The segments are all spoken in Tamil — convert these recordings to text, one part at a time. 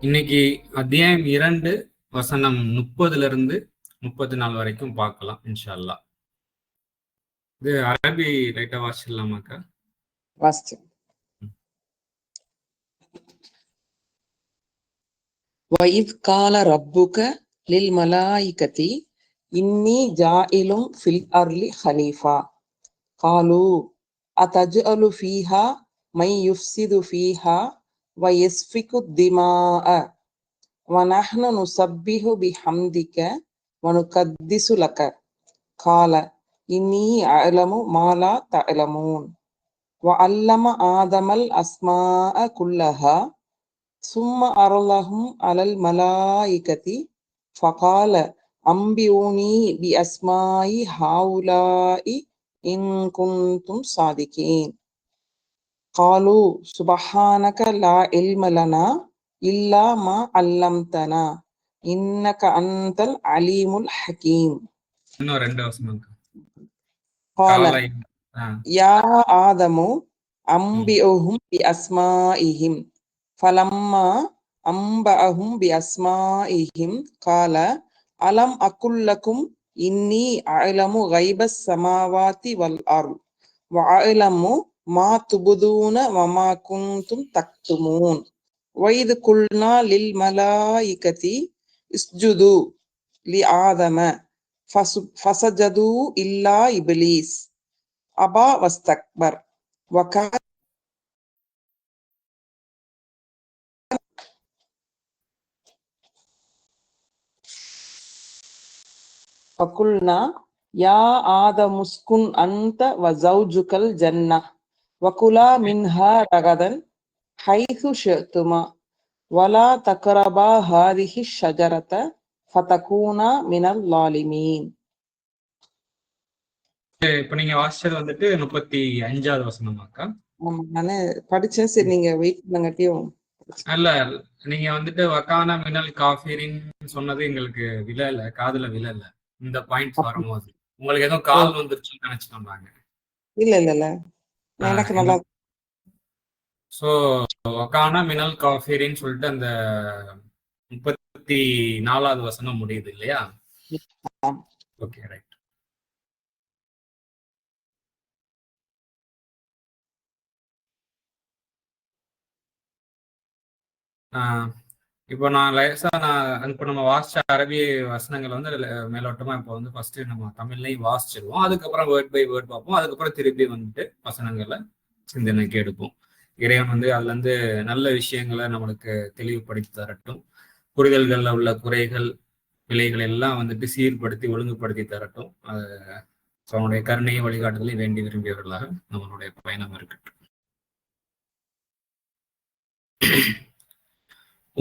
இன்னைக்கு அத்தியாயம் 2 வசனம் 30 34 வரைக்கும் பார்க்கலாம் இன்ஷா அல்லாஹ். இது அரபி லைட்டா வாசிடலாமாக்கா? வாசிச்சு. وَإِذْ قَالَ رَبُّكَ لِلْمَلَائِكَةِ إِنِّي جَاعِلٌ فِي الْأَرْضِ خَلِيفَةً قَالُوا أَتَجْعَلُ فِيهَا مَن يُفْسِدُ فِيهَا وَيَسْفِكُ الدِّمَاءَ وَنَحْنُ نُسَبِّحُ بِحَمْدِكَ وَنُقَدِّسُ لَكَ قَالَ إِنِّي أَعْلَمُ مَا لَا تَعْلَمُونَ وَعَلَّمَ آدَمَ الْأَسْمَاءَ كُلَّهَا ثُمَّ عَرَضَهُمْ عَلَى الْمَلَائِكَةِ فَقَالَ أَنبِئُونِي بِأَسْمَاءِ هَؤُلَاءِ إِن كُنتُمْ صَادِقِينَ قَالُوا سُبْحَانَكَ لَا عِلْمَ لَنَا إِلَّا مَا عَلَّمْتَنَا إِنَّكَ أَنْتَ الْعَلِيمُ الْحَكِيمُ. இன்னும் 2 வசனம். قَالَ يَا آدَمُ أَنبِئْهُم بِأَسْمَائِهِمْ فَلَمَّا أَنبَأَهُم بِأَسْمَائِهِمْ قَالَ أَلَمْ أَقُل لَّكُمْ إِنِّي أَعْلَمُ غَيْبَ السَّمَاوَاتِ وَالْأَرْضِ وَأَعْلَمُ مَا تُبْدُونَ وَمَا كُنتُمْ تَكْتُمُونَ وَإِذْ قُلْنَا لِلْمَلَائِكَةِ اسْجُدُوا لِآدَمَ فَسَجَدُوا إِلَّا إِبْلِيسَ أَبَى وَاسْتَكْبَرَ وَكَانَ فَقُلْنَا يَا آدَمُ اسْكُنْ أَنْتَ وَزَوْجُكَ الْجَنَّةَ وَكُلَا مِنْهَا رَغَدًا حَيْثُ شِئْتُمَا وَلَا تَقْرَبَا هَٰذِهِ الشَّجَرَةَ فَتَكُونَا مِنَ الظَّالِمِينَ. இப்ப நீங்க வாசிச்சது வந்துட்டு 35வது வசனமாக்கா? ஆமா, நானு படிச்சேன். சரி, நீங்க வெயிட் பண்ணங்காட்டியும் அல்ல, நீங்க வந்துட்டு வக்கானா மினல் காஃபிரின் சொன்னது எங்களுக்கு விழல, காதுல விழல. இந்த பாயிண்ட்ஸ் வரும்போது உங்களுக்கு ஏதோ கால் வந்துருச்சுன்னு நினைச்சிட்டோம் நாங்க. இல்ல எனக்கு நல்லா. சோ வக்கானா மினல் காஃபிரின்னு சொல்லிட்டு அந்த 34வது வசனம் முடியுது இல்லையா? Okay, right. இப்போ நான் இப்போ நம்ம வாசிச்ச அரபி வசனங்கள் வந்து மேலோட்டமா இப்போ வந்து ஃபர்ஸ்ட் நம்ம தமிழ்லையும் வாசிச்சிருவோம். அதுக்கப்புறம் வேர்ட் பை வேர்ட் பார்ப்போம். அதுக்கப்புறம் திருப்பி வந்துட்டு வசனங்களை சிந்தனைக்கு எடுப்போம். இறைவன் வந்து அதுல இருந்து நல்ல விஷயங்களை நம்மளுக்கு தெளிவுபடுத்தி தரட்டும். புரிதல்கள்ல உள்ள குறைகள் பிழைகள் எல்லாம் வந்துட்டு சீர்படுத்தி ஒழுங்குபடுத்தி தரட்டும். அவனுடைய கருணையும் வழிகாட்டுதலையும் வேண்டி விரும்பியவர்களாக நம்மளுடைய பயணம் இருக்கட்டும்.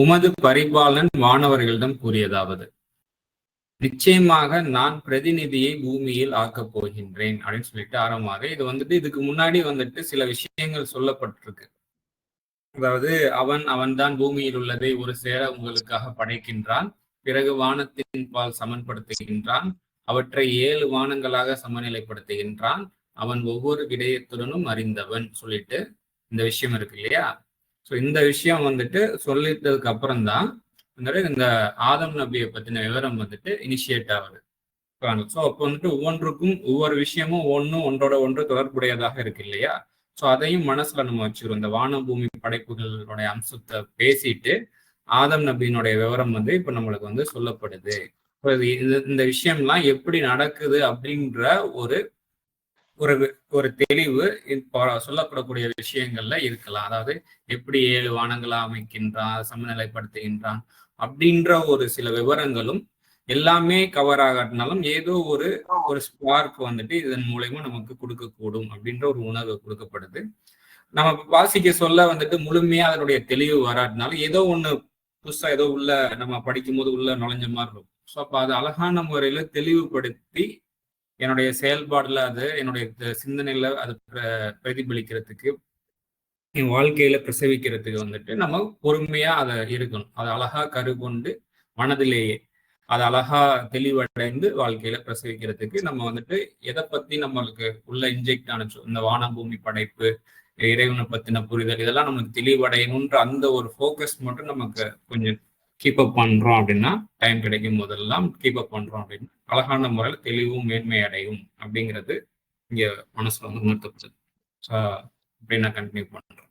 உமது பரிபாலன் வானவர்களிடம் கூறியதாவது, நிச்சயமாக நான் பிரதிநிதியை பூமியில் ஆக்கப் போகின்றேன் அப்படின்னு சொல்லிட்டு ஆரம்பமாக இது வந்துட்டு இதுக்கு முன்னாடி வந்துட்டு சில விஷயங்கள் சொல்லப்பட்டிருக்கு. அதாவது அவன்தான் பூமியில் உள்ளதை ஒரு சேர உங்களுக்காக படைக்கின்றான், பிறகு வானத்தின் பால் சமன்படுத்துகின்றான், அவற்றை 7 வானங்களாக சமநிலைப்படுத்துகின்றான், அவன் ஒவ்வொரு விடயத்துடனும் அறிந்தவன் சொல்லிட்டு இந்த விஷயம் இருக்கு இல்லையா? ஸோ இந்த விஷயம் வந்துட்டு சொல்லிட்டதுக்கு அப்புறம் தான் இந்த ஆதம் நபியை பத்தின விவரம் வந்துட்டு இனிஷியேட் ஆகுது. ஸோ அப்போ வந்துட்டு ஒவ்வொன்றுக்கும் ஒவ்வொரு விஷயமும் ஒன்றோட ஒன்று தொடர்புடையதாக இருக்கு இல்லையா? ஸோ அதையும் மனசுல நம்ம வச்சுக்கிறோம். இந்த வானம் பூமி படைப்புகளுடைய அம்சத்தை பேசிட்டு ஆதம் நபியினுடைய விவரம் வந்து இப்ப நம்மளுக்கு வந்து சொல்லப்படுது. இந்த விஷயம்லாம் எப்படி நடக்குது அப்படின்ற ஒரு தெளிவு இப்போ சொல்லப்படக்கூடிய விஷயங்கள்ல இருக்கலாம். அதாவது எப்படி 7 வானங்களா அமைக்கின்றான், சமநிலைப்படுத்துகின்றான் அப்படின்ற ஒரு சில விவரங்களும் எல்லாமே கவர் ஆகாட்டினாலும் ஏதோ ஒரு ஸ்பார்க் வந்துட்டு இதன் மூலயமா நமக்கு கொடுக்கக்கூடும் அப்படின்ற ஒரு உணர்வு கொடுக்கப்படுது. நம்ம வாசிக்க சொல்ல வந்துட்டு முழுமையா அதனுடைய தெளிவு வராட்டினாலும் ஏதோ ஒண்ணு புதுசா ஏதோ உள்ள நம்ம படிக்கும் போது உள்ள நுழைஞ்ச மாதிரி இருக்கும். ஸோ அப்ப அது அழகான முறையில தெளிவுபடுத்தி என்னுடைய செயல்பாடுல அது என்னுடைய சிந்தனையில அது பிரதிபலிக்கிறதுக்கு என் வாழ்க்கையில பிரசவிக்கிறதுக்கு வந்துட்டு நம்ம பொறுமையா அதை இருக்கணும். அதை அழகா கருகொண்டு மனதிலேயே அதை அழகா தெளிவடைந்து வாழ்க்கையில பிரசவிக்கிறதுக்கு நம்ம வந்துட்டு எதை பத்தி நம்மளுக்கு உள்ள இன்ஜெக்ட் ஆனச்சோ இந்த வானம் பூமி படைப்பு இறைவனை பத்தின புரிதல் இதெல்லாம் நமக்கு தெளிவடையணுன்ற அந்த ஒரு ஃபோக்கஸ் மட்டும் நமக்கு கொஞ்சம் கீப் அப் பண்றோம் அப்படின்னா, டைம் கிடைக்கும் போதெல்லாம் கீப் அப் பண்றோம் அப்படின்னா அழகான முறையில் தெளிவும் மேன்மை அடையும் அப்படிங்கிறது இங்க மனசுல வந்து உணர்த்தப்படுது. அப்படி நான் கண்டினியூ பண்றேன்.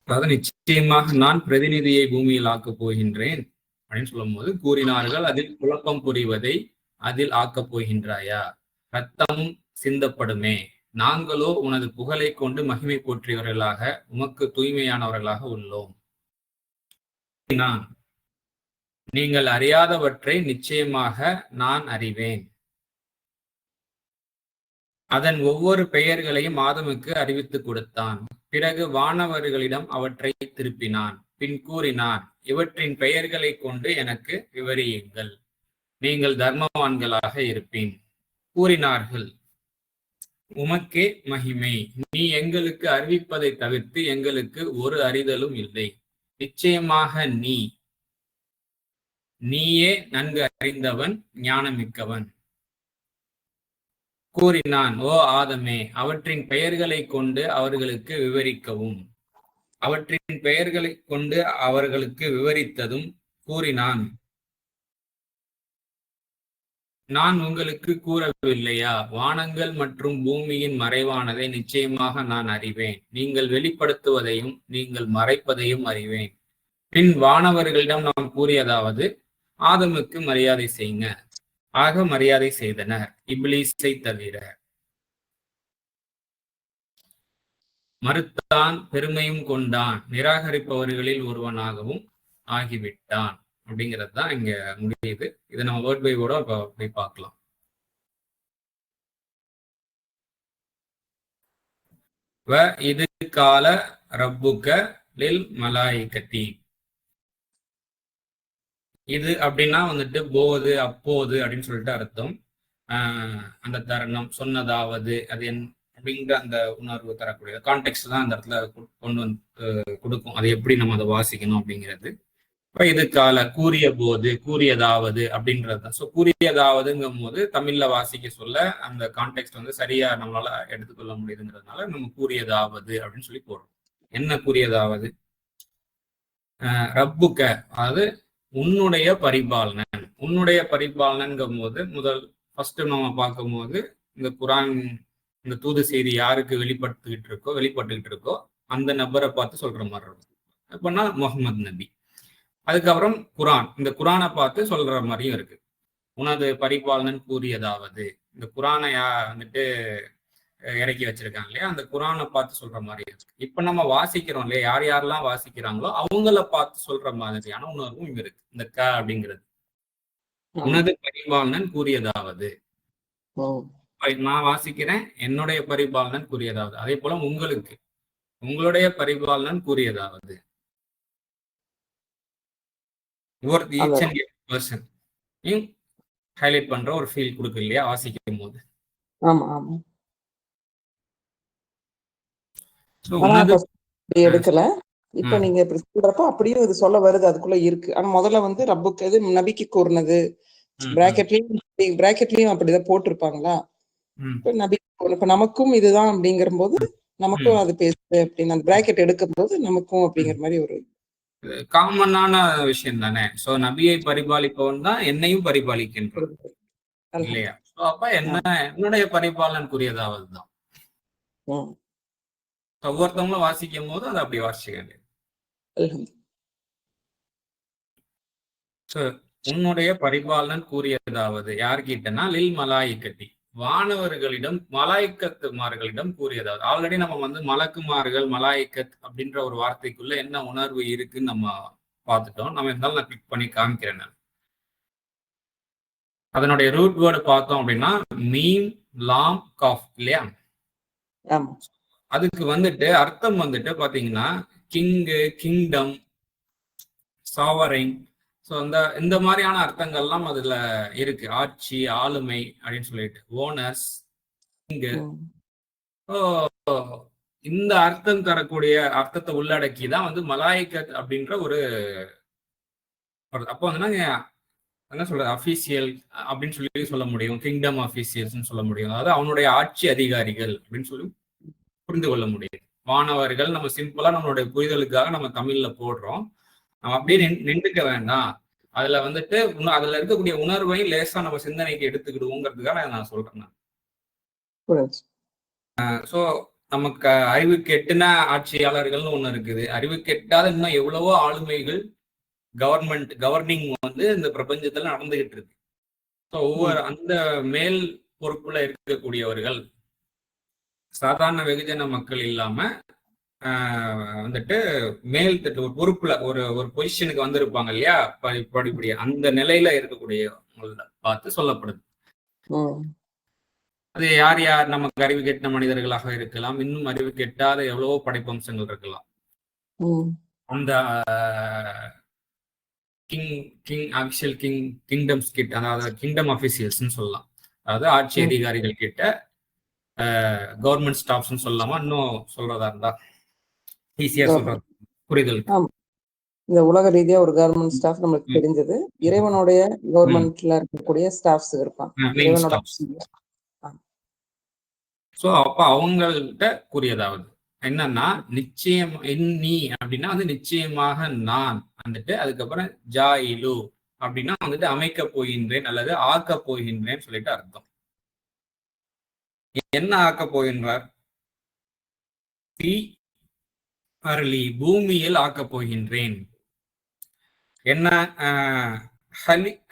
அதாவது நிச்சயமாக நான் பிரதிநிதியை பூமியில் ஆக்கப் போகின்றேன் அப்படின்னு சொல்லும் போது கூறினார்கள், அதில் குழப்பம் புரிவதை அதில் ஆக்கப் போகின்றாயா? ரத்தம் சிந்தப்படுமே, நாங்களோ உனது புகழை கொண்டு மகிமை போற்றியவர்களாக உமக்கு தூய்மையானவர்களாக உள்ளோம். நீங்கள் அறியாதவற்றை நிச்சயமாக நான் அறிவேன். அதன் ஒவ்வொரு பெயர்களையும் ஆதமுக்கு அறிவித்துக் கொடுத்தான். பிறகு வானவர்களிடம் அவற்றை திருப்பினான். பின் கூறினான், இவற்றின் பெயர்களை கொண்டு எனக்கு விவரியுங்கள், நீங்கள் தர்மவான்களாக இருப்பீன். கூறினார்கள், உமக்கே மகிமை, நீ எங்களுக்கு அறிவிப்பதை தவிர்த்து எங்களுக்கு ஒரு அறிதலும் இல்லை. நிச்சயமாக நீயே நன்கு அறிந்தவன், ஞானமிக்கவன். கூறினான், ஓ ஆதமே, அவற்றின் பெயர்களை கொண்டு அவர்களுக்கு விவரிக்கவும். அவற்றின் பெயர்களை கொண்டு அவர்களுக்கு விவரித்ததும் கூறினான், நான் உங்களுக்கு கூறவில்லையா? வானங்கள் மற்றும் பூமியின் மறைவானதை நிச்சயமாக நான் அறிவேன். நீங்கள் வெளிப்படுத்துவதையும் நீங்கள் மறைப்பதையும் அறிவேன். பின் வானவர்களிடம் நாம் கூறியதாவது, ஆதமுக்கு மரியாதை செய்யுங்க. ஆக மரியாதை செய்தனர், இப்லீஸை தவிர. மறுத்தான், பெருமையும் கொண்டான், நிராகரிப்பவர்களில் ஒருவனாகவும் ஆகிவிட்டான். அப்படிங்கிறது தான் இங்க முடியுது. இதை நம்ம வேர்ட் பை வேர்டா போய் பார்க்கலாம். இது கால ரப்புக்க லில் மலாயிகத்தி. இது அப்படின்னா வந்துட்டு போது, அப்போது அப்படின்னு சொல்லிட்டு அர்த்தம். அந்த தருணம், சொன்னதாவது, அது அப்படிங்கிற அந்த உணர்வு தரக்கூடிய கான்டெக்ட் தான் அந்த இடத்துல கொண்டு வந்து கொடுக்கும். அதை எப்படி நம்ம அதை வாசிக்கணும் அப்படிங்கிறது. இது கால, கூறிய போது, கூறியதாவது அப்படின்றது தான். ஸோ கூறியதாவதுங்கும் போது தமிழ்ல வாசிக்க சொல்ல அந்த கான்டெக்ட் வந்து சரியா நம்மளால எடுத்துக்கொள்ள முடியுதுங்கிறதுனால நம்ம கூறியதாவது அப்படின்னு சொல்லி போடுறோம். என்ன கூறியதாவது? ரப்புக்க, அதாவது உன்னுடைய பரிபாலனன். உன்னுடைய பரிபாலனன்கும் போது ஃபர்ஸ்ட் நம்ம பார்க்கும் போது இந்த குரான், இந்த தூது செய்தி யாருக்கு வெளிப்பட்டுக்கிட்டு இருக்கோ அந்த நபரை பார்த்து சொல்ற மாதிரி இருக்கும். அப்படின்னா முகமது நபி. அதுக்கப்புறம் குரான், இந்த குரானை பார்த்து சொல்ற மாதிரியும் இருக்கு. உனது பரிபாலனன் கூறியதாவது, இந்த குரானை வந்துட்டு இறக்கி வச்சிருக்காங்க இல்லையா, அந்த குரானை பார்த்து சொல்ற மாதிரி இருக்கு. இப்ப நம்ம வாசிக்கிறோம் இல்லையா, யார் யாரெல்லாம் வாசிக்கிறாங்களோ அவங்கள பார்த்து சொல்ற மாதிரியான உணர்வும் இங்க இருக்கு. இந்த க அப்படிங்கிறது உனது பரிபாலனன் கூறியதாவது. நான் வாசிக்கிறேன், என்னுடைய பரிபாலனன் கூறியதாவது. அதே போல உங்களுக்கு, உங்களுடைய பரிபாலனன் கூறியதாவது. Each and every person highlight பண்ற ஒரு ஃபீல் கொடுக்கு இல்லையா வாசிக்கும் போது. எடுக்கல. இப்ப நீங்க இப்படி சொல்றப்ப அப்படியும் இது சொல்ல வருது, அதுக்குள்ள இருக்கு. ஆனா முதல்ல வந்து ரப்புக்கு இது நபிக்கு கூறினது, பிராக்கெட்லயும் அப்படிதான் போட்டிருப்பாங்களா. நபி, இப்ப நமக்கும் இதுதான் அப்படிங்கிற போது நமக்கும் அது பேசுது அப்படின்னு அந்த பிராக்கெட் எடுக்கும் போது நமக்கும் அப்படிங்கிற மாதிரி ஒரு காமனான விஷயம் தானே. சோ நபியை பரிபாலிப்பவன் தான் என்னையும் பரிபாலிக்கின்றான் இல்லையா? அப்ப என்னுடைய பரிபாலன் கூறியதாவது தான் ஒவ்வொருத்தவங்களும் வாசிக்கும் போது அதை அப்படி வாசிக்க. உன்னுடைய பரிபாலன் கூறியதாவது யார்கிட்டனா லில் மலாயிக்கத்தி, வானவர்களிடம், மலாய்க்கத்துமார்களிடம் கூறியதாவது. ஆல்ரெடி நம்ம வந்து மலக்குமார்கள், மலாய்க்கத் அப்படின்ற ஒரு வார்த்தைக்குள்ள என்ன உணர்வு இருக்குன்னு நம்ம பார்த்துட்டோம். நம்ம இருந்தாலும் நான் கிளிக் பண்ணி காமிக்கிறேன். அதனுடைய ரூட் வேர்டு பார்த்தோம் அப்படின்னா மீம் லாம் காஃப் இல்லையா. அதுக்கு வந்துட்டு அர்த்தம் வந்துட்டு பாத்தீங்கன்னா கிங்கு, கிங்டம், சாவரைன். ஸோ இந்த மாதிரியான அர்த்தங்கள்லாம் அதுல இருக்கு. ஆட்சி, ஆளுமை அப்படின்னு சொல்லிட்டு, ஓனர்ஸ், கிங்கு. இந்த அர்த்தம் தரக்கூடிய அர்த்தத்தை உள்ளடக்கி தான் வந்து மலாய்க்கத் அப்படின்ற ஒரு அப்போ வந்து என்ன சொல்றது, அபிஷியல் அப்படின்னு சொல்லி சொல்ல முடியும், கிங்டம் அபிஷியல்ஸ் சொல்ல முடியும். அதாவது அவனுடைய ஆட்சி அதிகாரிகள் அப்படின்னு சொல்லி புரிந்து கொள்ள முடியுது. வானவர்கள் நம்ம சிம்பிளா நம்மளுடைய புரிதலுக்காக நம்ம தமிழ்ல போடுறோம். நம்ம அப்படியே நின்றுக்க வேண்டாம். அதுல வந்துட்டு அதுல இருக்கக்கூடிய உணர்வை லேசா நம்ம சிந்தனைக்கு எடுத்துக்கிடுவோங்கிறதுக்காக நான் சொல்றேன். சோ நமக்கு அறிவுக்கு எட்டுன ஆட்சியாளர்கள்னு ஒண்ணு இருக்குது. அறிவுக்கு எட்டாத இன்னும் எவ்வளவோ ஆளுமைகள் கவர்னிங் வந்து இந்த பிரபஞ்சத்துல நடந்துகிட்டு இருக்கு. ஒவ்வொரு அந்த மேல் பொறுப்புல இருக்கக்கூடியவர்கள் சாதாரண வெகுஜன மக்கள் இல்லாம வந்துட்டு மேல் தட்டு ஒரு பொறுப்புல ஒரு பொசிஷனுக்கு வந்திருப்பாங்க இல்லையா, படிப்படியா அந்த நிலையில இருக்கக்கூடிய பார்த்து சொல்லப்படுது. அது யார் யார் நமக்கு அறிவு கெட்ட மனிதர்களாக இருக்கலாம், இன்னும் அறிவு கெட்டாத எவ்வளவோ படைப்பம்சங்கள் இருக்கலாம். அந்த கிங்டம்ஸ் கிட்ட, அதாவது கிங்டம் அபிஷியல்ஸ்ன்னு சொல்லலாம், அதாவது ஆட்சி அதிகாரிகள் கிட்ட, கவர்மெண்ட் ஸ்டாஃப்ஸ் சொல்லலாமா, இன்னும் சொல்றதா இருந்தா ஈஸியா சொல்றது புரிதல். இந்த உலக ரீதியா ஒரு கவர்மெண்ட் ஸ்டாஃப் நமக்கு தெரிஞ்சது, இறைவனுடைய கவர்மெண்ட்ல இருக்கக்கூடிய ஸ்டாஃப்ஸ் இருப்பாங்க. சோ அப்ப அவங்கள்ட்ட கூறியதாவது என்னன்னா, நிச்சயம் நீ அப்படின்னா வந்து நிச்சயமாக நான் வந்துட்டு, அதுக்கப்புறம் ஜாயிலு அப்படின்னா வந்துட்டு அமைக்க போகின்றேன் அல்லது ஆக்க போகின்றேன்னு சொல்லிட்டு அர்த்தம். என்ன ஆக்க போகின்றார்? அருளி பூமியில் ஆக்க போகின்றேன். என்ன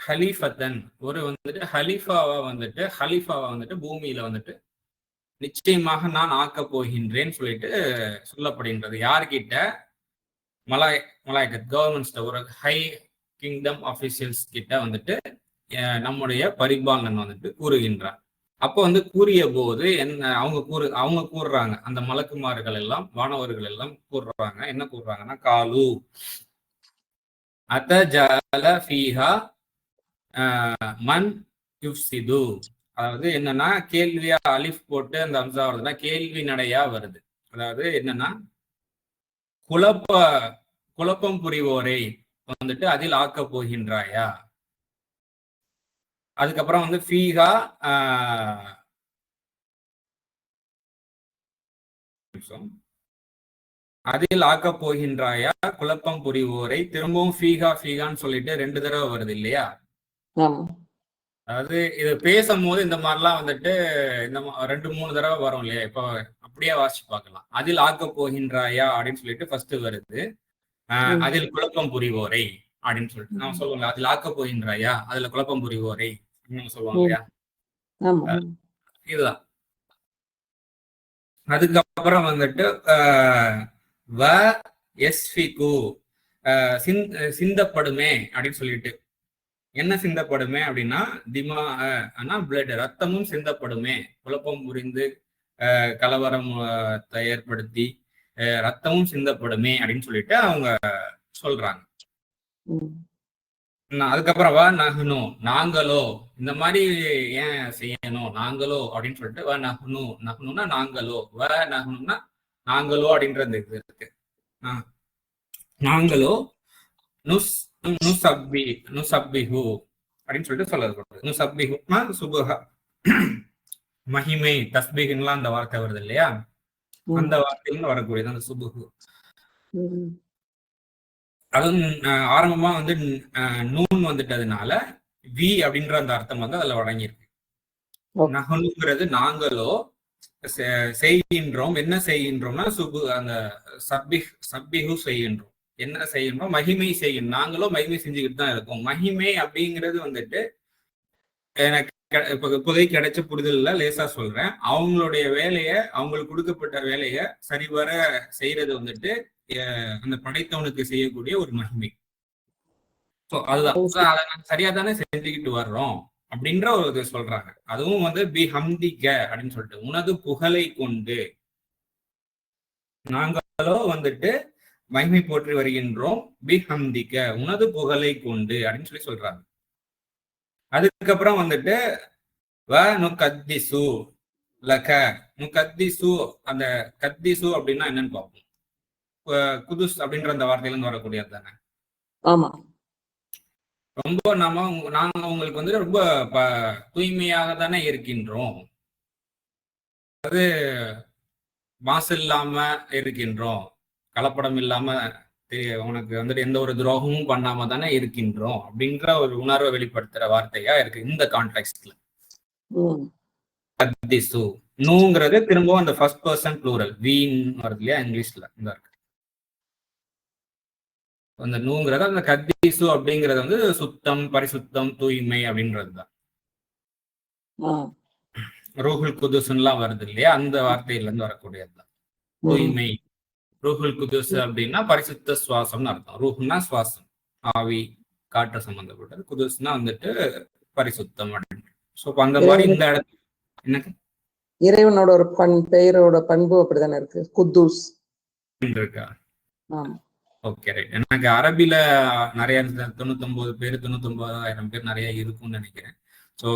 ஹலீஃபத்தன் ஒரு வந்துட்டு ஹலீஃபாவா வந்துட்டு பூமியில வந்துட்டு நிச்சயமாக நான் ஆக்க போகின்றேன்னு சொல்லிட்டு சொல்லப்படுகின்றது. யார்கிட்ட? மலாய்க்கத் கவர்மெண்ட், ஒரு ஹை கிங்டம் ஆபீஷியல்ஸ் கிட்ட வந்துட்டு நம்முடைய பரிபாலன் வந்துட்டு கூறுகின்றார். அப்போ வந்து கூறிய போது என்ன அவங்க கூறுறாங்க, அந்த மலக்குமார்கள் எல்லாம் வானவர்கள் எல்லாம் கூறுறாங்க. என்ன கூறுறாங்கன்னா, காலு அத்தஜஅல ஃபீஹா மன் யுஃப்சிது. அதாவது என்னன்னா, கேள்வியா அலிஃப் போட்டு அந்த அம்சா வருதுன்னா கேள்வி நடையா வருது. அதாவது என்னன்னா, குழப்பம் புரிவோரை வந்துட்டு அதில் ஆக்க போகின்றாயா. அதுக்கப்புறம் வந்து ஃபீஹா அதில் ஆக்க போகின்றாயா குழப்பம் புரிவோரை. திரும்பவும் ஃபீகான்னு சொல்லிட்டு 2 தடவை வருது இல்லையா. அதாவது இது பேசும்போது இந்த மாதிரிலாம் வந்துட்டு இந்த 2-3 தடவை வரும் இல்லையா. இப்போ அப்படியே வாசிச்சு பார்க்கலாம். அதில் ஆக்க போகின்றாயா அப்படின்னு சொல்லிட்டு ஃபர்ஸ்ட் வருது. அதில் குழப்பம் புரிவோரை அப்படின்னு சொல்லிட்டு நம்ம சொல்லுவாங்க. அதில் ஆக்க போகின்றாயா, அதுல குழப்பம் புரிவோரை சொல்லுவாங்க இல்லையா. இதுதான். அதுக்கப்புறம் வந்துட்டு சிந்தப்படுமே அப்படின்னு சொல்லிட்டு, என்ன சிந்தப்படுமே அப்படின்னா பிளட், ரத்தமும் சிந்தப்படுமே. குழப்பம் புரிந்து கலவரம் ஏற்படுத்தி ரத்தமும் சிந்தப்படுமே அப்படின்னு சொல்லிட்டு அவங்க சொல்றாங்க. அதுக்கப்புறம் நாங்களோ இந்த மாதிரி ஏன் செய்யணும், நாங்களோ அப்படின்னு சொல்லிட்டு நகுனுனா நாங்களோ, நகுனுனா நாங்களோ அப்படின்றது இது இருக்கு. நாங்களோ நுசப்பிஹு அப்படின்னு சொல்லிட்டு சொல்லப்படுது. நுசப்பிஹுனா சுபஹா, மகிமை, தஸ்பீஹ்லாம் அந்த வார்த்தை வருது இல்லையா, அந்த வார்த்தையில வரக்கூடியது அந்த சுபுஹு. அதுவும் ஆரம்பமா வந்து நூன் வந்துட்டதுனால வி அப்படின்ற அந்த அர்த்தம் வந்து அதுல வழங்கியிருக்கு. நகனுங்கிறது நாங்களோ செய்கின்றோம். என்ன செய்கின்றோம்னா அந்த சப்பிஹு செய்கின்றோம். என்ன செய்கின்றோம்? மகிமை செய்யணும். நாங்களும் மகிமை செஞ்சுக்கிட்டு தான் இருக்கோம். மகிமை அப்படிங்கிறது வந்துட்டு எனக்கு இப்போதைக்கு கிடைச்ச புரிதல்ல லேசா சொல்றேன். அவங்களுடைய வேலையை, அவங்களுக்கு கொடுக்கப்பட்ட வேலையை சரிவர செய்யறது வந்துட்டு அந்த படைத்தவனுக்கு செய்யக்கூடிய ஒரு மகிமை. அதுதான் அதை நாங்க சரியா தானே செஞ்சுக்கிட்டு வர்றோம் அப்படின்ற ஒரு இது சொல்றாங்க. அதுவும் வந்து பி ஹம்திக அப்படின்னு சொல்லிட்டு, உனது புகழை கொண்டு நாங்களோ வந்துட்டு மகிமை போற்றி வருகின்றோம். பி ஹம்திக, உனது புகழை கொண்டு அப்படின்னு சொல்லி சொல்றாங்க. அதுக்கப்புறம் வந்துட்டு அந்த கத்திசு அப்படின்னா என்னன்னு பார்ப்போம். குதுஸ் அப்படின்ற அந்த வார்த்தையில இருந்து வரக்கூடியது தானே. ஆமா, ரொம்ப நாங்க உங்களுக்கு வந்து ரொம்ப தூய்மையாக தானே இருக்கின்றோம். அது மாசு இல்லாம இருக்கின்றோம், கலப்படம் இல்லாம உனக்கு வந்துட்டு எந்த ஒரு துரோகமும் பண்ணாம தானே இருக்கின்றோம் அப்படின்ற ஒரு உணர்வை வெளிப்படுத்துற வார்த்தையா இருக்கு இந்த கான்டெக்ட்ல. கத்திசு நூங்கிறது திரும்பவும் அந்த ஃபர்ஸ்ட் பர்சன் ப்ளூரல் வீன் வருது இல்லையா இங்கிலீஷ்ல இந்த இருக்கு. அந்த நூங்கிறது அந்த கத்திசு அப்படிங்கிறது வந்து சுத்தம், பரிசுத்தம், தூய்மை அப்படின்றதுதான். ரூஹுல் குதுஸ்லாம் வருது இல்லையா, அந்த வார்த்தையில இருந்து வரக்கூடியதுதான் தூய்மை. ரூஹுல் குதுஸ் அப்படின்னா பரிசுத்த சுவாசம்னு அர்த்தம். ரூஹ்னா சுவாசம், ஆவி, காற்று சம்பந்தப்பட்டது. குதுஸ்னா வந்துட்டு பரிசுத்தம் அப்படின்னு. ஸோ அந்த மாதிரி இந்த இடத்துல எனக்கு இறைவனோட ஒரு பெயரோட பண்பு அப்படிதானே இருக்கு, குத்தூஸ் இருக்கா? Okay right. எனக்கு அரபில நிறைய 99 பேர் 99,000 பேர் நிறைய இருக்கும்னு நினைக்கிறேன். ஸோ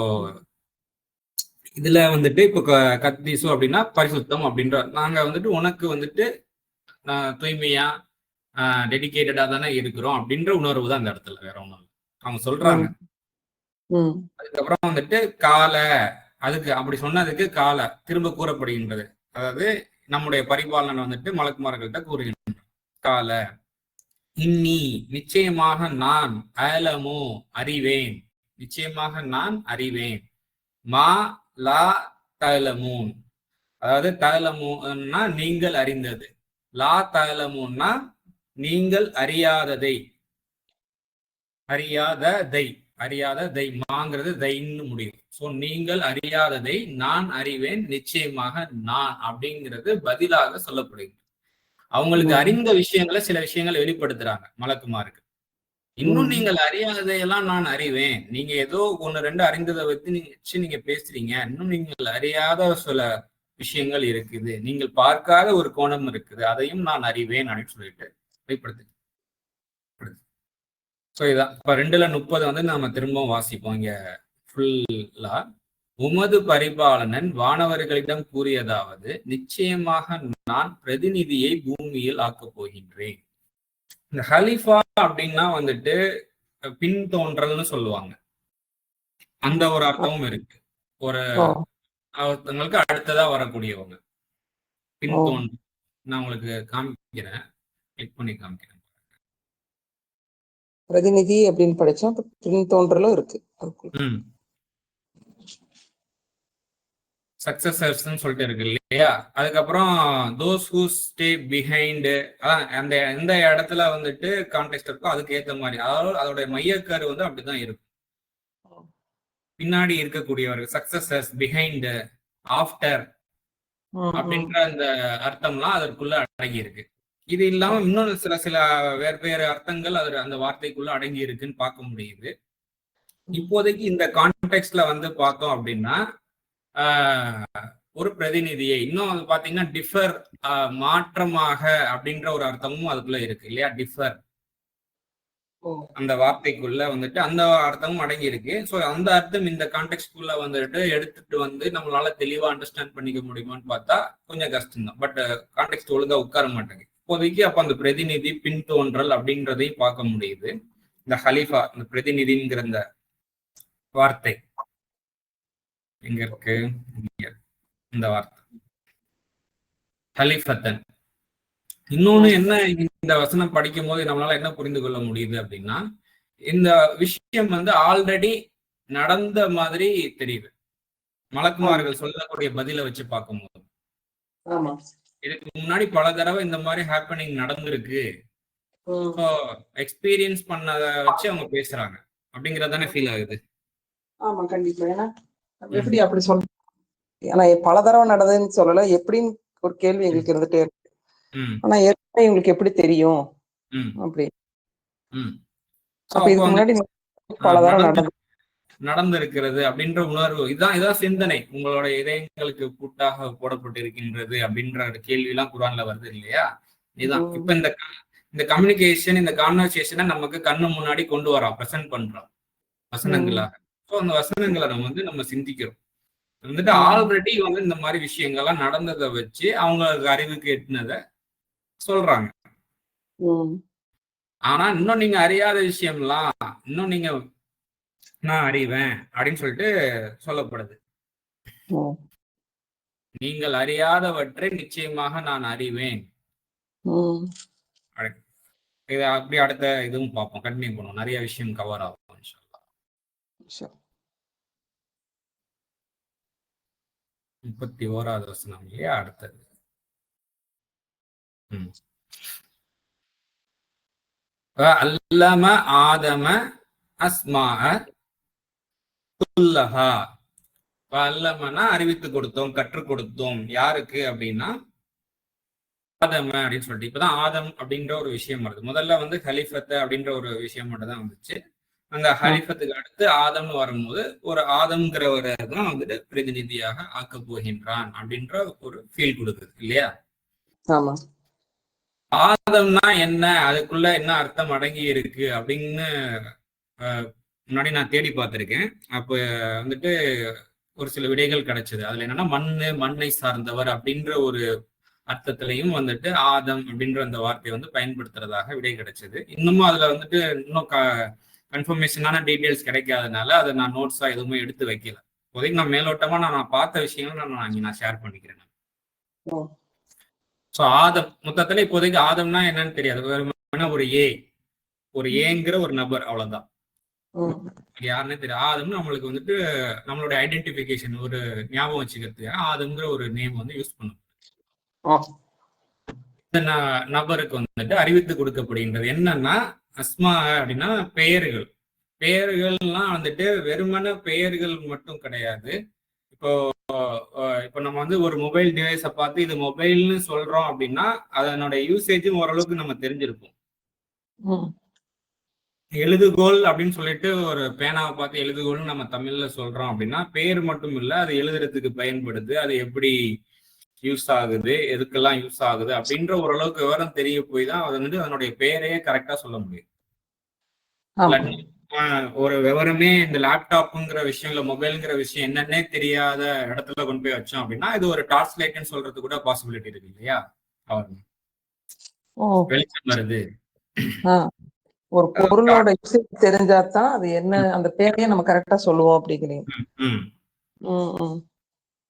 இதுல வந்துட்டு இப்போ கத்தீசு அப்படின்னா பரிசுத்தம் அப்படின்ற, நாங்க வந்துட்டு உனக்கு வந்துட்டு தூய்மையா டெடிகேட்டடா தானே இருக்கிறோம் அப்படின்ற உணர்வு தான் அந்த இடத்துல, வேற ஒன்றும் இல்லை. அவங்க சொல்றாங்க. அதுக்கப்புறம் வந்துட்டு கால, அதுக்கு அப்படி சொன்னதுக்கு கால திரும்ப கூறப்படுகின்றது. அதாவது நம்முடைய பரிபாலனை வந்துட்டு மலக்குமார்கள்ட்ட கூறுகின்றன. கால இன்னி நிச்சயமாக நான், அலமு அறிவேன், நிச்சயமாக நான் அறிவேன், மா லா தலமூன், அதாவது தலமுன்னா நீங்கள் அறிந்தது, லா தலமுன்னா நீங்கள் அறியாததை, அறியாததை மாங்கிறது தைன்னு முடியும். சோ நீங்கள் அறியாததை நான் அறிவேன், நிச்சயமாக நான் அப்படிங்கிறது பதிலாக சொல்லப்படுகிறது. அவங்களுக்கு அறிந்த விஷயங்களை சில விஷயங்களை வெளிப்படுத்துறாங்க மலக்குமாருக்கு. இன்னும் நீங்கள் அறியாததையெல்லாம் நான் அறிவேன், நீங்க ஏதோ 1-2 அறிந்ததை வச்சு நீங்க பேசுறீங்க, இன்னும் நீங்கள் அறியாத சில விஷயங்கள் இருக்குது, நீங்கள் பார்க்காத ஒரு கோணம் இருக்குது, அதையும் நான் அறிவேன் அப்படின்னு சொல்லிட்டு வெளிப்படுத்து. ஸோ இதான் இப்போ 2:30 வந்து நம்ம திரும்பவும் வாசிப்போம் இங்க ஃபுல்லா. உமது பரிபாலனன் வானவர்களிடம் கூறியதாவது, நிச்சயமாக நான் பிரதிநிதியை பூமியில் ஆக்கப் போகின்றேன். இந்த ஹலிஃபா அப்படின்னா வந்துட்டு பின் தோன்றல்னு சொல்லுவாங்க, அந்த ஒரு அர்த்தமும் இருக்கு. ஒரு ஒருத்தங்களுக்கு அடுத்ததா வரக்கூடியவங்க பின் தோன்ற. நான் உங்களுக்கு காமிக்கிறேன், கிளிக் பண்ணி காமிக்கிறேன். பிரதிநிதி அப்படின்னு படிச்சா பின் தோன்றலும் இருக்கு. சக்சஸர்ஸ்ன்னு சொல்லிட்டு இருக்கு இல்லையா. அதுக்கப்புறம் தோஸ் ஹூ ஸ்டே பிஹைண்ட், அந்த எந்த இடத்துல வந்துட்டு கான்டெக்ஸ்ட் இருக்கோ அதுக்கு ஏற்ற மாதிரி, அதாவது அதோட மையக்கரு வந்து அப்படிதான் இருக்கும். பின்னாடி இருக்கக்கூடியவர்கள் சக்சஸர்ஸ், பிஹைண்ட், ஆஃப்டர் அப்படின்ற அந்த அர்த்தம்லாம் அதற்குள்ள அடங்கி இருக்கு. இது இல்லாம இன்னொரு சில வேறு அர்த்தங்கள் அது அந்த வார்த்தைக்குள்ள அடங்கி இருக்குன்னு பார்க்க முடியுது. இப்போதைக்கு இந்த கான்டெக்ஸ்ட்ல வந்து பார்த்தோம் அப்படின்னா ஒரு பிரதிநிதியை, இன்னும் அது பாத்தீங்கன்னா டிஃபர், மாற்றமாக அப்படின்ற ஒரு அர்த்தமும் அதுக்குள்ள இருக்கு இல்லையா. டிஃபர் அந்த வார்த்தைக்குள்ள வந்துட்டு அந்த அர்த்தமும் அடங்கி இருக்கு. ஸோ அந்த அர்த்தம் இந்த கான்டெக்ட்குள்ள வந்துட்டு எடுத்துட்டு வந்து நம்மளால தெளிவா அண்டர்ஸ்டாண்ட் பண்ணிக்க முடியுமான்னு பார்த்தா கொஞ்சம் கஷ்டம்தான். பட் கான்டெக்ட் ஒழுங்கா உட்கார மாட்டேங்குது இப்போதைக்கு. அப்ப அந்த பிரதிநிதி பின் தோன்றல் அப்படின்றதையும் பார்க்க முடியுது. இந்த ஹலீஃபா, இந்த பிரதிநிதிங்கிற இந்த வார்த்தை எங்க இருக்கு, இந்த வார்த்தை ஹலீஃபத்தன். இன்னொன்னு என்ன, இந்த வசனம் படிக்கும் போது நம்மளால என்ன புரிந்து கொள்ள முடியுது அப்படின்னா, இந்த விஷயம் வந்து ஆல்ரெடி நடந்த மாதிரி தெரியுது மலக்குமார்கள் சொல்லக்கூடிய பதில வச்சு பார்க்கும்போது. இதுக்கு முன்னாடி பல தடவை இந்த மாதிரி ஹேப்பனிங் நடந்திருக்கு, எக்ஸ்பீரியன்ஸ் பண்ணத வச்சு அவங்க பேசுறாங்க அப்படிங்கறதானே ஃபீல் ஆகுது. ஆமா கண்டிப்பா. ஏன்னா எப்படி அப்படி சொல்ல, ஏன்னா பல தடவை நடந்ததுன்னு சொல்லல, எப்படின்னு ஒரு கேள்வி எங்களுக்கு இருந்துட்டே இருக்கு. ஆனா ஏற்கனவே உங்களுக்கு எப்படி தெரியும் அப்படி, இதுக்கு முன்னாடி பல தடவை நடந்திருக்கிறது அப்படின்ற உணர்வு, இதான் சிந்தனை உங்களோட இதயங்களுக்கு கூட்டாக போடப்பட்டிருக்கின்றது அப்படின்ற கேள்வி எல்லாம் குர்ஆன்ல வருது இல்லையா. இதுதான் இப்ப இந்த கம்யூனிகேஷன், இந்த கான்வர்சேஷனை நமக்கு கண்ணு முன்னாடி கொண்டு வரோம், பிரசன்ட் பண்றோம் வசனங்களாக. ஸோ அந்த வசனங்களை நம்ம சிந்திக்கிறோம். வந்துட்டு ஆல்ரெடி வந்து இந்த மாதிரி விஷயங்கள்லாம் நடந்ததை வச்சு அவங்களுக்கு அறிவுக்கு எட்டுனதை சொல்றாங்க. ஆனா இன்னும் நீங்க அறியாத விஷயம்லாம் இன்னும் நீங்க நான் அறிவேன் அப்படின்னு சொல்லிட்டு சொல்லப்படுது. நீங்கள் அறியாதவற்றை நிச்சயமாக நான் அறிவேன். இது அப்படி அடுத்த இதுவும் பார்ப்போம், கண்டினியூ பண்ணுவோம், நிறைய விஷயம் கவர் ஆகும். 31வது வசனம் இல்லையா? அடுத்தது அல்லம ஆதம அஸ்மாஅ குல்லஹா. அல்லமனா அறிவித்து கொடுத்தோம், கற்றுக் கொடுத்தோம். யாருக்கு அப்படின்னா ஆதம அப்படின்னு சொல்லிட்டு. இப்பதான் ஆதம் அப்படின்ற ஒரு விஷயம் வருது. முதல்ல வந்து ஹலிஃபத்து அப்படின்ற ஒரு விஷயம் மட்டும் தான் வந்துச்சு. அந்த ஹலிஃபத்துக்கு அடுத்து ஆதம்னு வரும்போது ஒரு ஆதம்ங்கிறவரை தான் வந்துட்டு பிரதிநிதியாக ஆக்க போகின்றான் அப்படின்ற ஒரு ஃபீல் கொடுக்குது இல்லையா? ஆதம்னா என்ன, அதுக்குள்ள என்ன அர்த்தம் அடங்கி இருக்கு அப்படின்னு முன்னாடி நான் தேடி பார்த்திருக்கேன். அப்ப வந்துட்டு ஒரு சில விடைகள் கிடைச்சது. அதுல என்னன்னா மண்ணை சார்ந்தவர் அப்படின்ற ஒரு அர்த்தத்திலையும் வந்துட்டு ஆதம் அப்படின்ற அந்த வார்த்தையை வந்து பயன்படுத்துறதாக விடை கிடைச்சது. இன்னமும் அதுல வந்துட்டு இன்னும் கன்ஃபர்மேஷனான டீட்டெயில்ஸ் கிடைக்காதனால அதை நான் நோட்ஸா எதுவுமே எடுத்து வைக்கல. இப்போதைக்கு நான் மேலோட்டமா நான் பார்த்த விஷயங்கள் நான் ஷேர் பண்ணிக்கிறேன். ஸோ ஆதம் மொத்தத்துல இப்போதைக்கு ஆதம்னா என்னன்னு தெரியாது. ஒரு ஏங்கிற ஒரு நபர், அவ்வளவுதான். யாருன்னே தெரியாது. ஆதம்னு நம்மளுக்கு வந்துட்டு நம்மளுடைய ஐடென்டிபிகேஷன் ஒரு ஞாபகம் வச்சுக்கிறதுக்கு ஆதம்ங்கிற ஒரு நேம் வந்து யூஸ் பண்ணும். இந்த நபருக்கு வந்துட்டு அறிவித்து கொடுக்கப்படுகின்றது என்னன்னா அஸ்மா அப்படின்னா பெயர்கள்லாம் வந்துட்டு வெறுமன பெயர்கள் மட்டும் கிடையாது. இப்போ நம்ம வந்து ஒரு மொபைல் டிவைஸை பார்த்து இது மொபைல்னு சொல்றோம் அப்படின்னா அதனுடைய யூசேஜும் ஓரளவுக்கு நம்ம தெரிஞ்சிருப்போம். எழுதுகோல் அப்படின்னு சொல்லிட்டு ஒரு பேனாவை பார்த்து எழுதுகோல்னு நம்ம தமிழ்ல சொல்றோம் அப்படின்னா பேர் மட்டும் இல்லை, அது எழுதுறதுக்கு பயன்படுது, அது எப்படி யூஸ் ஆகுது, எதுக்கெல்லாம் யூஸ் ஆகுது அப்படின்ற ஓரளவுக்கு விவரம் தெரிய போய் தான் அது வந்து அதனுடைய பெயரையே கரெக்டா சொல்ல முடியும். ஒரு விவரமே இந்த லேப்டாப்ங்கிற விஷயம் இல்ல மொபைல்ங்கிற விஷயம் என்னன்னே தெரியாத இடத்துல கொண்டு போய் வச்சோம் அப்படின்னா இது ஒரு டார்ச் லைட்னு சொல்றது கூட பாசிபிலிட்டி இருக்கு இல்லையா? வெளிச்சம் வருது. ஒரு பொருளோட தெரிஞ்சாதான் அது என்ன அந்த பேரையே நம்ம கரெக்டா சொல்லுவோம் அப்படிங்கிறீங்க.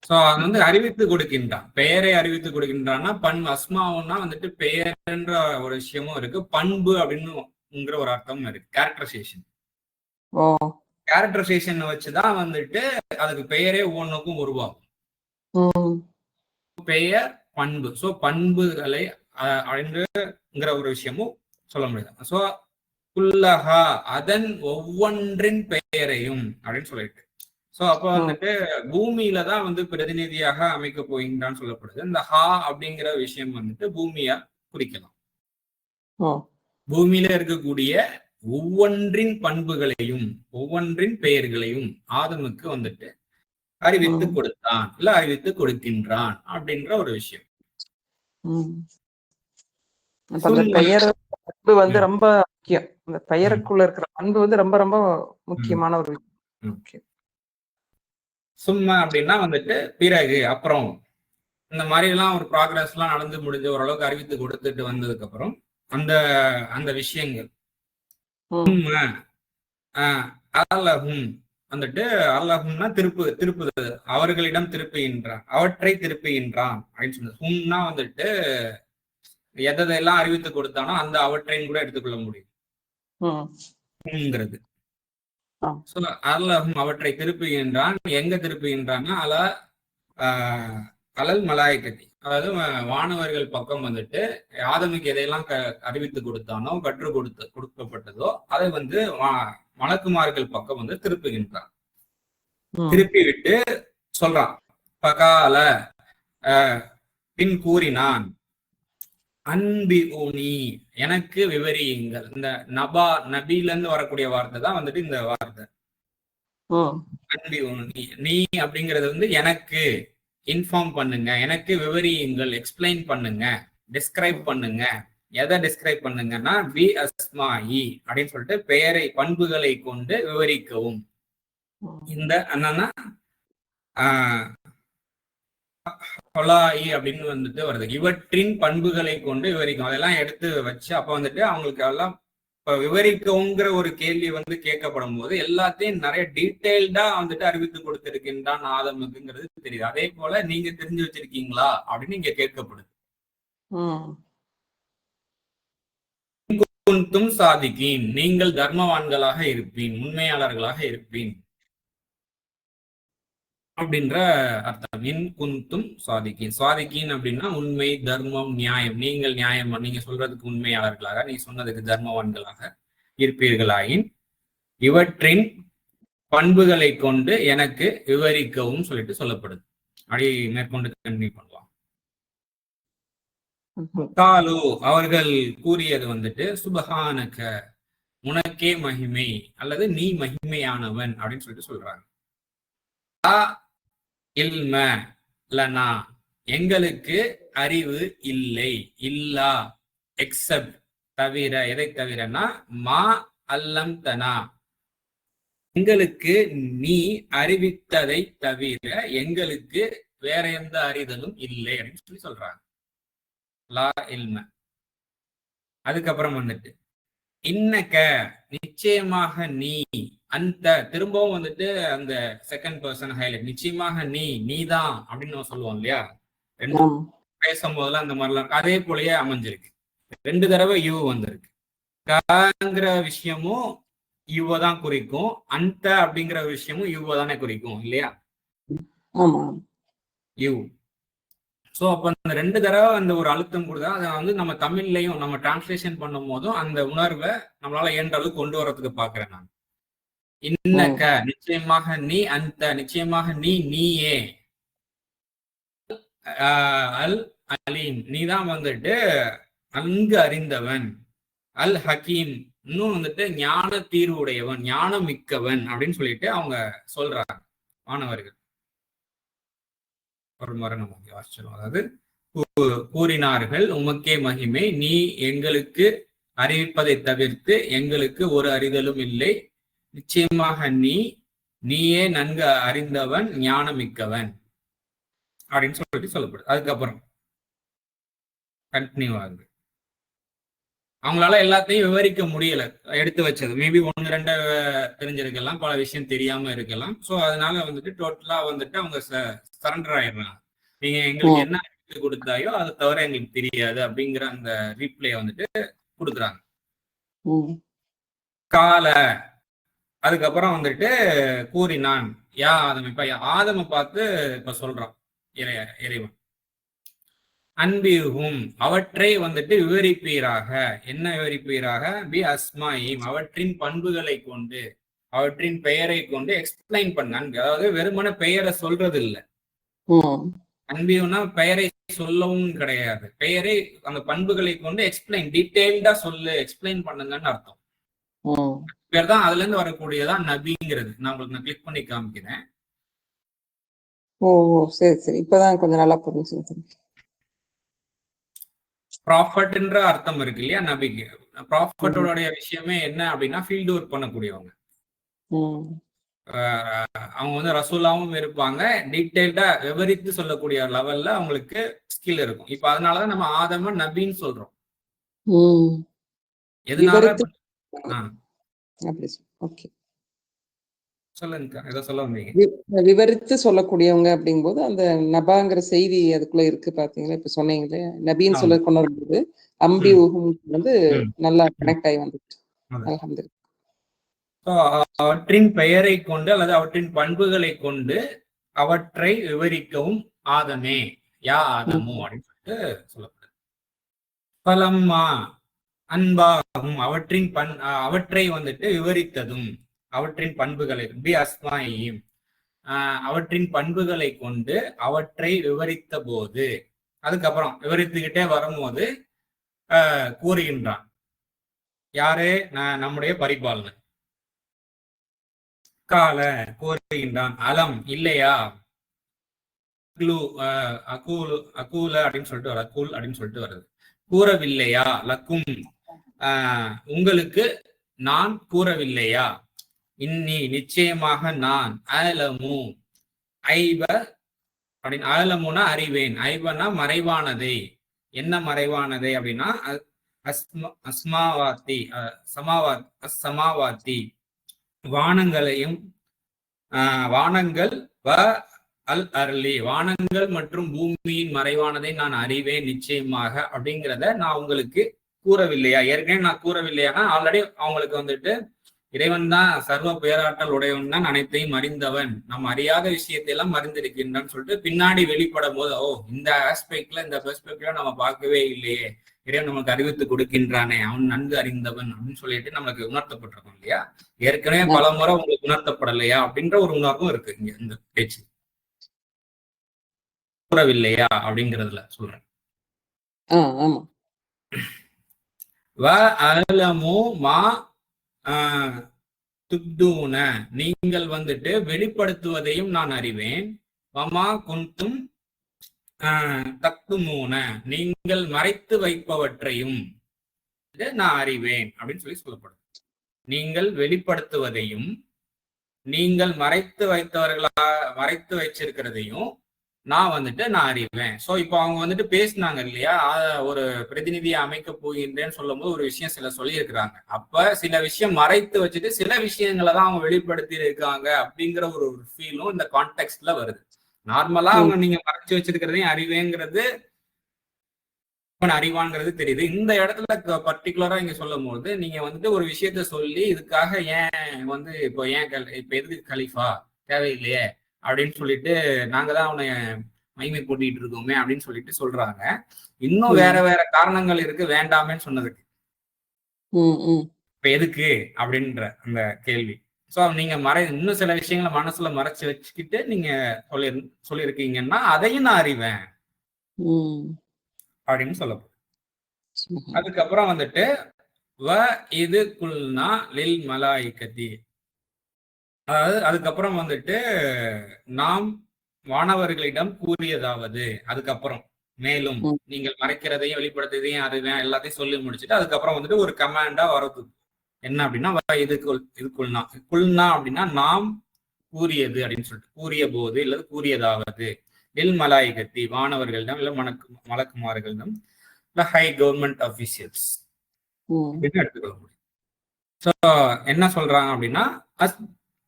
சோ அது வந்து அறிவித்து கொடுக்கின்றான், பெயரை அறிவித்து கொடுக்கின்றான்னா அஸ்மாவுன்னா வந்துட்டு பெயர்ன்ற ஒரு விஷயமும் இருக்கு, பண்பு அப்படின்னுங்கிற ஒரு அர்த்தமும் இருக்கு. கேரக்டரைசேஷன் வச்சுதான் வந்துட்டு அதுக்கு பெயரே ஒவ்வொன்றுக்கும் உருவாகும். பெயர் பண்பு. சோ பண்புகளை அப்படின்ற ஒரு விஷயமும் சொல்ல முடியாது. சோ குல்லஹா அதன் ஒவ்வொன்றின் பெயரையும் அப்படின்னு சொல்லிட்டு. சோ அப்ப வந்துட்டு பூமியில தான் வந்து பிரதிநிதியாக அமைக்க போகின்றான்னு சொல்லப்படுது. இந்த ஹா அப்படிங்கிற விஷயம் வந்துட்டு பூமியா குறிக்கலாம். பூமியில இருக்கக்கூடிய ஒவ்வொன்றின் பண்புகளையும் ஒவ்வொன்றின் பெயர்களையும் ஆதமுக்கு வந்துட்டு அறிவித்து கொடுத்தான், இல்ல அறிவித்து கொடுக்கின்றான் அப்படின்ற ஒரு விஷயம். பெயர் பண்பு வந்து ரொம்ப முக்கியம். அந்த பெயருக்குள்ள இருக்கிற பண்பு வந்து ரொம்ப ரொம்ப முக்கியமான ஒரு விஷயம். சும்மா அப்படின்னா வந்துட்டு பிறகு அப்புறம் இந்த மாதிரி எல்லாம் ஒரு ப்ராக்ரஸ் எல்லாம் நடந்து முடிஞ்ச ஓரளவுக்கு அறிவித்து கொடுத்துட்டு வந்ததுக்கு அப்புறம் அந்த அந்த விஷயங்கள் அல்லஹும் வந்துட்டு அல்லஹும்னா திருப்பு அவர்களிடம் திருப்புகின்றான், அவற்றை திருப்புகின்றான் அப்படின்னு சொன்னது. ஹும்னா வந்துட்டு எதையெல்லாம் அறிவித்து கொடுத்தானோ அந்த அவற்றையும் கூட எடுத்துக்கொள்ள முடியும். அல்லஹும் அவற்றை திருப்புகின்றான். எங்க திருப்புகின்றான்னா அலல் மலாய்க்கத்தி, அதாவது வானவர்கள் பக்கம் வந்துட்டு ஆதமுக்கு எதையெல்லாம் அறிவித்து கொடுத்தானோ கற்றுக் கொடுக்கப்பட்டதோ அதை வந்து மலக்குமார்கள் பக்கம் வந்து திருப்புகின்றான். திருப்பி விட்டு சொல்றான் பகால பின் கூறினான் அன்பி ஊனி எனக்கு விவரியுங்கள். இந்த நபில இருந்து வரக்கூடிய வார்த்தை தான் வந்துட்டு இந்த வார்த்தை அன்பி ஊனி. நீ அப்படிங்கறது வந்து எனக்கு இன்ஃபார்ம் பண்ணுங்க, எனக்கு விவரியுங்கள், எக்ஸ்பிளைன் பண்ணுங்க, டிஸ்கிரைப் பண்ணுங்க. எதை டிஸ்கிரைப் பண்ணுங்கன்னா பி அஸ்மாயி அப்படின்னு சொல்லிட்டு பெயரை பண்புகளை கொண்டு விவரிக்கவும். இந்த என்னன்னா அப்படின்னு வந்துட்டு வருது, இவற்றின் பண்புகளை கொண்டு விவரிக்கும். அதெல்லாம் எடுத்து வச்சு அப்ப வந்துட்டு அவங்களுக்கு எல்லாம் இப்ப விவரிக்கவுங்கிற ஒரு கேள்வி வந்து கேட்கப்படும் போது எல்லாத்தையும் நிறைய டீட்டெயில்டா வந்துட்டு அறிவித்து கொடுத்திருக்கின்றான் ஆதமுக்குங்கிறது தெரியுது. அதே போல நீங்க தெரிஞ்சு வச்சிருக்கீங்களா அப்படின்னு இங்க கேட்கப்படுது. குந்தும் சாதிக்கீன், நீங்கள் தர்மவான்களாக இருப்பீன், உண்மையாளர்களாக இருப்பீன் அப்படின்ற அர்த்தம். இன் குந்தும் சாதிக்கீன். சாதிக்கீன் அப்படின்னா உண்மை, தர்மம், நியாயம். நீங்கள் நியாயம், நீங்க சொல்றதுக்கு உண்மையாளர்களாக, நீங்க சொன்னதுக்கு தர்மவான்களாக இருப்பீர்களாயின் இவற்றின் பண்புகளை கொண்டு எனக்கு விவரிக்கவும் சொல்லிட்டு சொல்லப்படுது. அப்படி மேற்கொண்டு கண்டினியூ பண்ணலாம். காலு, அவர்கள் கூறியது வந்துட்டு சுபஹானக, உனக்கே மகிமை அல்லது நீ மகிமையானவன் அப்படின்னு சொல்லிட்டு சொல்றாங்க. இல்ம லனா, எங்களுக்கு அறிவு இல்லை, இல்லா எக்ஸப்ட் தவிர, எதை தவிரனா மா அல்லம் தனா, எங்களுக்கு நீ அறிவித்ததை தவிர எங்களுக்கு வேற எந்த அறிதலும் இல்லை அப்படின்னு சொல்லி சொல்றாங்க. லா இல்ம. அதுக்கப்புறம் வந்துட்டு இன்னக்க, நிச்சயமாக நீ, அந்த திரும்பவும் வந்துட்டு அந்த செகண்ட் பர்சன் ஹைலைட், நிச்சயமாக நீ, நீதான் அப்படின்னு நம்ம சொல்லுவோம் இல்லையா, ரெண்டு பேசும்போதுல அந்த மாதிரிலாம் இருக்கு. அதே போலயே அமைஞ்சிருக்கு. 2 தடவை யூ வந்திருக்கு. கங்கிற விஷயமும் யுவ தான் குறிக்கும், அந்த அப்படிங்கிற விஷயமும் யுவ தானே குறிக்கும் இல்லையா, யூ. ஸோ அப்போ அந்த 2 தடவை அந்த ஒரு அழுத்தம் கொடுத்தா அதை வந்து நம்ம தமிழ்லையும் நம்ம டிரான்ஸ்லேஷன் பண்ணும் போதும் அந்த உணர்வை நம்மளால இயன்ற அளவுக்கு கொண்டு வரதுக்கு பாக்குறேன் நான். இன்னக்க, நிச்சயமாக நீ, அந்த நிச்சயமாக நீ, நீயே, அல் அலீம், நீதான் வந்துட்டு நன்கு அறிந்தவன், அல் ஹக்கீம், இன்னும் வந்துட்டு ஞான தீர்வுடையவன், ஞானம் மிக்கவன் அப்படின்னு சொல்லிட்டு அவங்க சொல்றாங்க மாணவர்கள். ஒரு முறை நம்ம வாசிச்சோம். அதாவது கூறினார்கள் உமக்கே மகிமை, நீ எங்களுக்கு அறிவிப்பதை தவிர்த்து எங்களுக்கு ஒரு அறிதலும் இல்லை, நிச்சயமாக நீ, நீயே நன்கு அறிந்தவன், ஞானமிக்கவன் அப்படின்னு சொல்லிட்டு சொல்லப்படுது. அதுக்கப்புறம் கண்டினியூ ஆகுது. அவங்களால எல்லாத்தையும் விவரிக்க முடியல, எடுத்து வச்சது மேபி 1-2 தெரிஞ்சிருக்கலாம், பல விஷயம் தெரியாம இருக்கலாம். ஸோ அதனால வந்துட்டு டோட்டலா வந்துட்டு அவங்க சரண்டர் ஆயிடுறாங்க. நீங்க எங்களுக்கு என்ன கொடுத்தாயோ அதை தவிர எங்களுக்கு தெரியாது அப்படிங்கிற அந்த ரீப்ளே வந்துட்டு கொடுக்குறாங்க. கால, அதுக்கப்புறம் வந்துட்டு கூறினான் யா ஆதம். இப்ப ஆதம பார்த்து இப்ப சொல்றான் இறைவன். அன்பியும், அவற்றை வந்துட்டு விவரிப்பீராக. என்ன விவரிப்பீராக? பி அஸ்மாயிம், அவற்றின் பண்புகளை கொண்டு, அவற்றின் பெயரை கொண்டு எக்ஸ்பிளைன் பண்ண. அதாவது வெறுமன பெயரை சொல்றது இல்லை. அன்பியும்னா பெயரை சொல்லவும் கிடையாது, பெயரை அந்த பண்புகளை கொண்டு எக்ஸ்பிளைன், டீடைல்டா சொல்லு, எக்ஸ்பிளைன் பண்ணுங்கன்னு அர்த்தம். பேர் தான் அதுல இருந்து வரக்கூடியதான் நபிங்கிறது. நான் உங்களுக்கு நான் கிளிக் பண்ணி காமிக்கிறேன். சரி சரி, இப்பதான் கொஞ்சம் நல்லா புரிஞ்சுங்க. ப்ராஃபட்ன்ற அர்த்தம் இருக்கு இல்லையா நபிக்கு. ப்ராஃபட்டோட விஷயமே என்ன அப்படின்னா ஃபீல்டு ஒர்க் பண்ணக்கூடியவங்க. அவங்க வந்து ரசூலாவும் இருப்பாங்க, டீடைல்டா விவரித்து சொல்லக்கூடிய லெவல்ல அவங்களுக்கு ஸ்கில் இருக்கும். இப்ப அதனாலதான் நம்ம ஆதம நபின்னு சொல்றோம். எதனால? சொல்லுங்க, ஏதோ சொல்ல வந்தீங்க. விவரித்து சொல்லக்கூடியவங்க அப்படிங்கும்போது அந்த நபாங்கிற செய்தி அதுக்குள்ள இருக்கு பாத்தீங்களா, இப்ப சொன்னீங்களே நபின்னு சொல்ல கொண்டு வரும்போது அம்பி ஊகம் வந்து நல்லா கனெக்ட் ஆகி வந்துட்டு. அல்ஹம்துலில்லாஹ். அவற்றின் பெயரை கொண்டு அல்லது அவற்றின் பண்புகளை கொண்டு அவற்றை விவரிக்கவும் ஆதமே, யா ஆதமோ அப்படின்னு சொல்லிட்டு சொல்லப்படுது. பலம்மா அன்பாகும், அவற்றை வந்துட்டு விவரித்ததும், அவற்றின் பண்புகளை பி அஸ்மாயிம், அவற்றின் பண்புகளை கொண்டு அவற்றை விவரித்த போது, அதுக்கப்புறம் விவரித்துக்கிட்டே வரும்போது கூறுகின்றான். யாரு? நம்முடைய பரிபாலனை. கால, கூறுகின்றான். அலம், இல்லையா? அகூல அப்படின்னு சொல்லிட்டு வருது, அகூல் அப்படின்னு சொல்லிட்டு வருது. கூறவில்லையா? லக்கும், உங்களுக்கு நான் கூறவில்லையா? இன்னி, நிச்சயமாக நான், அலமு, ஐப அப்படின்னு, அலமுனா அறிவேன், ஐபனா மறைவானதை. என்ன மறைவானதை அப்படின்னா அஸ்மாவாத்தி சமாவாத்தி வானங்களையும் வானங்கள் வ அல் அர்லி வானங்கள் மற்றும் பூமியின் மறைவானதை நான் அறிவேன் நிச்சயமாக அப்படிங்கிறத நான் உங்களுக்கு கூறவில்லையா? ஏற்கனவே நான் கூறவில்லையானா ஆல்ரெடி அவங்களுக்கு வந்துட்டு இறைவன் தான் சர்வ பேராற்றல் உடையவன் தான், அனைத்தையும் அறிந்தவன், நம்ம அறியாத விஷயத்தை எல்லாம் அறிந்திருக்கின்றான்னு சொல்லிட்டு பின்னாடி வெளிப்படும் போது இந்த ஆஸ்பெக்ட்ல இந்த பெர்ஸ்பெக்டிவ்ல நம்ம பார்க்கவே இல்லையே, இறைவன் நமக்கு அறிவித்து கொடுக்கின்றானே, அவன் நன்கு அறிந்தவன் அப்படின்னு சொல்லிட்டு நம்மளுக்கு உணர்த்தப்பட்டிருக்கோம் இல்லையா? ஏற்கனவே பல முறை உங்களுக்கு உணர்த்தப்படலையா அப்படின்ற ஒரு உணர்வும் இருக்கு இங்க இந்த பேச்சு. கூறவில்லையா அப்படிங்கிறதுல சொல்றேன். துப்தூன நீங்கள் வந்துட்டு வெளிப்படுத்துவதையும் நான் அறிவேன். வமா குந்தும் தக்துமூன நீங்கள் மறைத்து வைப்பவற்றையும் நான் அறிவேன் அப்படின்னு சொல்லி சொல்லப்படும். நீங்கள் வெளிப்படுத்துவதையும் நீங்கள் மறைத்து வச்சிருக்கிறதையும் நான் வந்துட்டு நான் அறிவேன். சோ இப்போ அவங்க வந்துட்டு பேசினாங்க இல்லையா, ஒரு பிரதிநிதியை அமைக்க போகின்றேன்னு சொல்லும் போது ஒரு விஷயம் சில சொல்லி இருக்கிறாங்க. அப்ப சில விஷயம் மறைத்து வச்சுட்டு சில விஷயங்களை தான் அவங்க வெளிப்படுத்தி இருக்காங்க அப்படிங்கிற ஒரு ஃபீலும் இந்த கான்டெக்ட்ல வருது. நார்மலா அவங்க நீங்க மறைச்சு வச்சிருக்கிறதையும் அறிவேங்கிறது அறிவான்ங்கிறது தெரியுது. இந்த இடத்துல பர்டிகுலரா இங்க சொல்லும் போது நீங்க வந்துட்டு ஒரு விஷயத்த சொல்லி இதுக்காக ஏன் வந்து இப்போ எதுக்கு கலீஃபா தேவையில்லையே அப்படின்னு சொல்லிட்டு நாங்க தான் அவனை மைமை போட்டிட்டு இருக்கோமே அப்படின்னு சொல்லிட்டு சொல்றாங்க. இன்னும் வேற வேற காரணங்கள் இருக்கு வேண்டாமேன்னு சொன்னதுக்கு. இப்ப எதுக்கு அப்படின்ற அந்த கேள்வி. சோ நீங்க இன்னும் சில விஷயங்களை மனசுல மறைச்சு வச்சுக்கிட்டு நீங்க சொல்லியிருக்கீங்கன்னா அதையும் நான் அறிவேன் அப்படின்னு சொல்லப்படும். அதுக்கப்புறம் வந்துட்டு வ இது குல்னா லில் மலாய்கதி, அதாவது அதுக்கப்புறம் வந்துட்டு நாம் வானவர்களிடம் கூறியதாவது, அதுக்கப்புறம் மேலும் நீங்கள் மறைக்கிறதையும் வெளிப்படுத்துறதையும் அறிவேன் எல்லாத்தையும் சொல்லி முடிச்சுட்டு அதுக்கப்புறம் வந்துட்டு ஒரு கமாண்டா வரது என்ன அப்படின்னா குல்னா அப்படின்னா நாம் கூறியது அப்படின்னு சொல்லிட்டு, கூறிய போது இல்லது கூறியதாவது லில் மலாய்கத்தி வானவர்களிடம் இல்ல மலக்குமார்களிடம் இல்ல ஹை கவர்மெண்ட் அபிஷியல்ஸ் அப்படின்னு எடுத்துக்கொள்ள முடியும். ஸோ என்ன சொல்றாங்க அப்படின்னா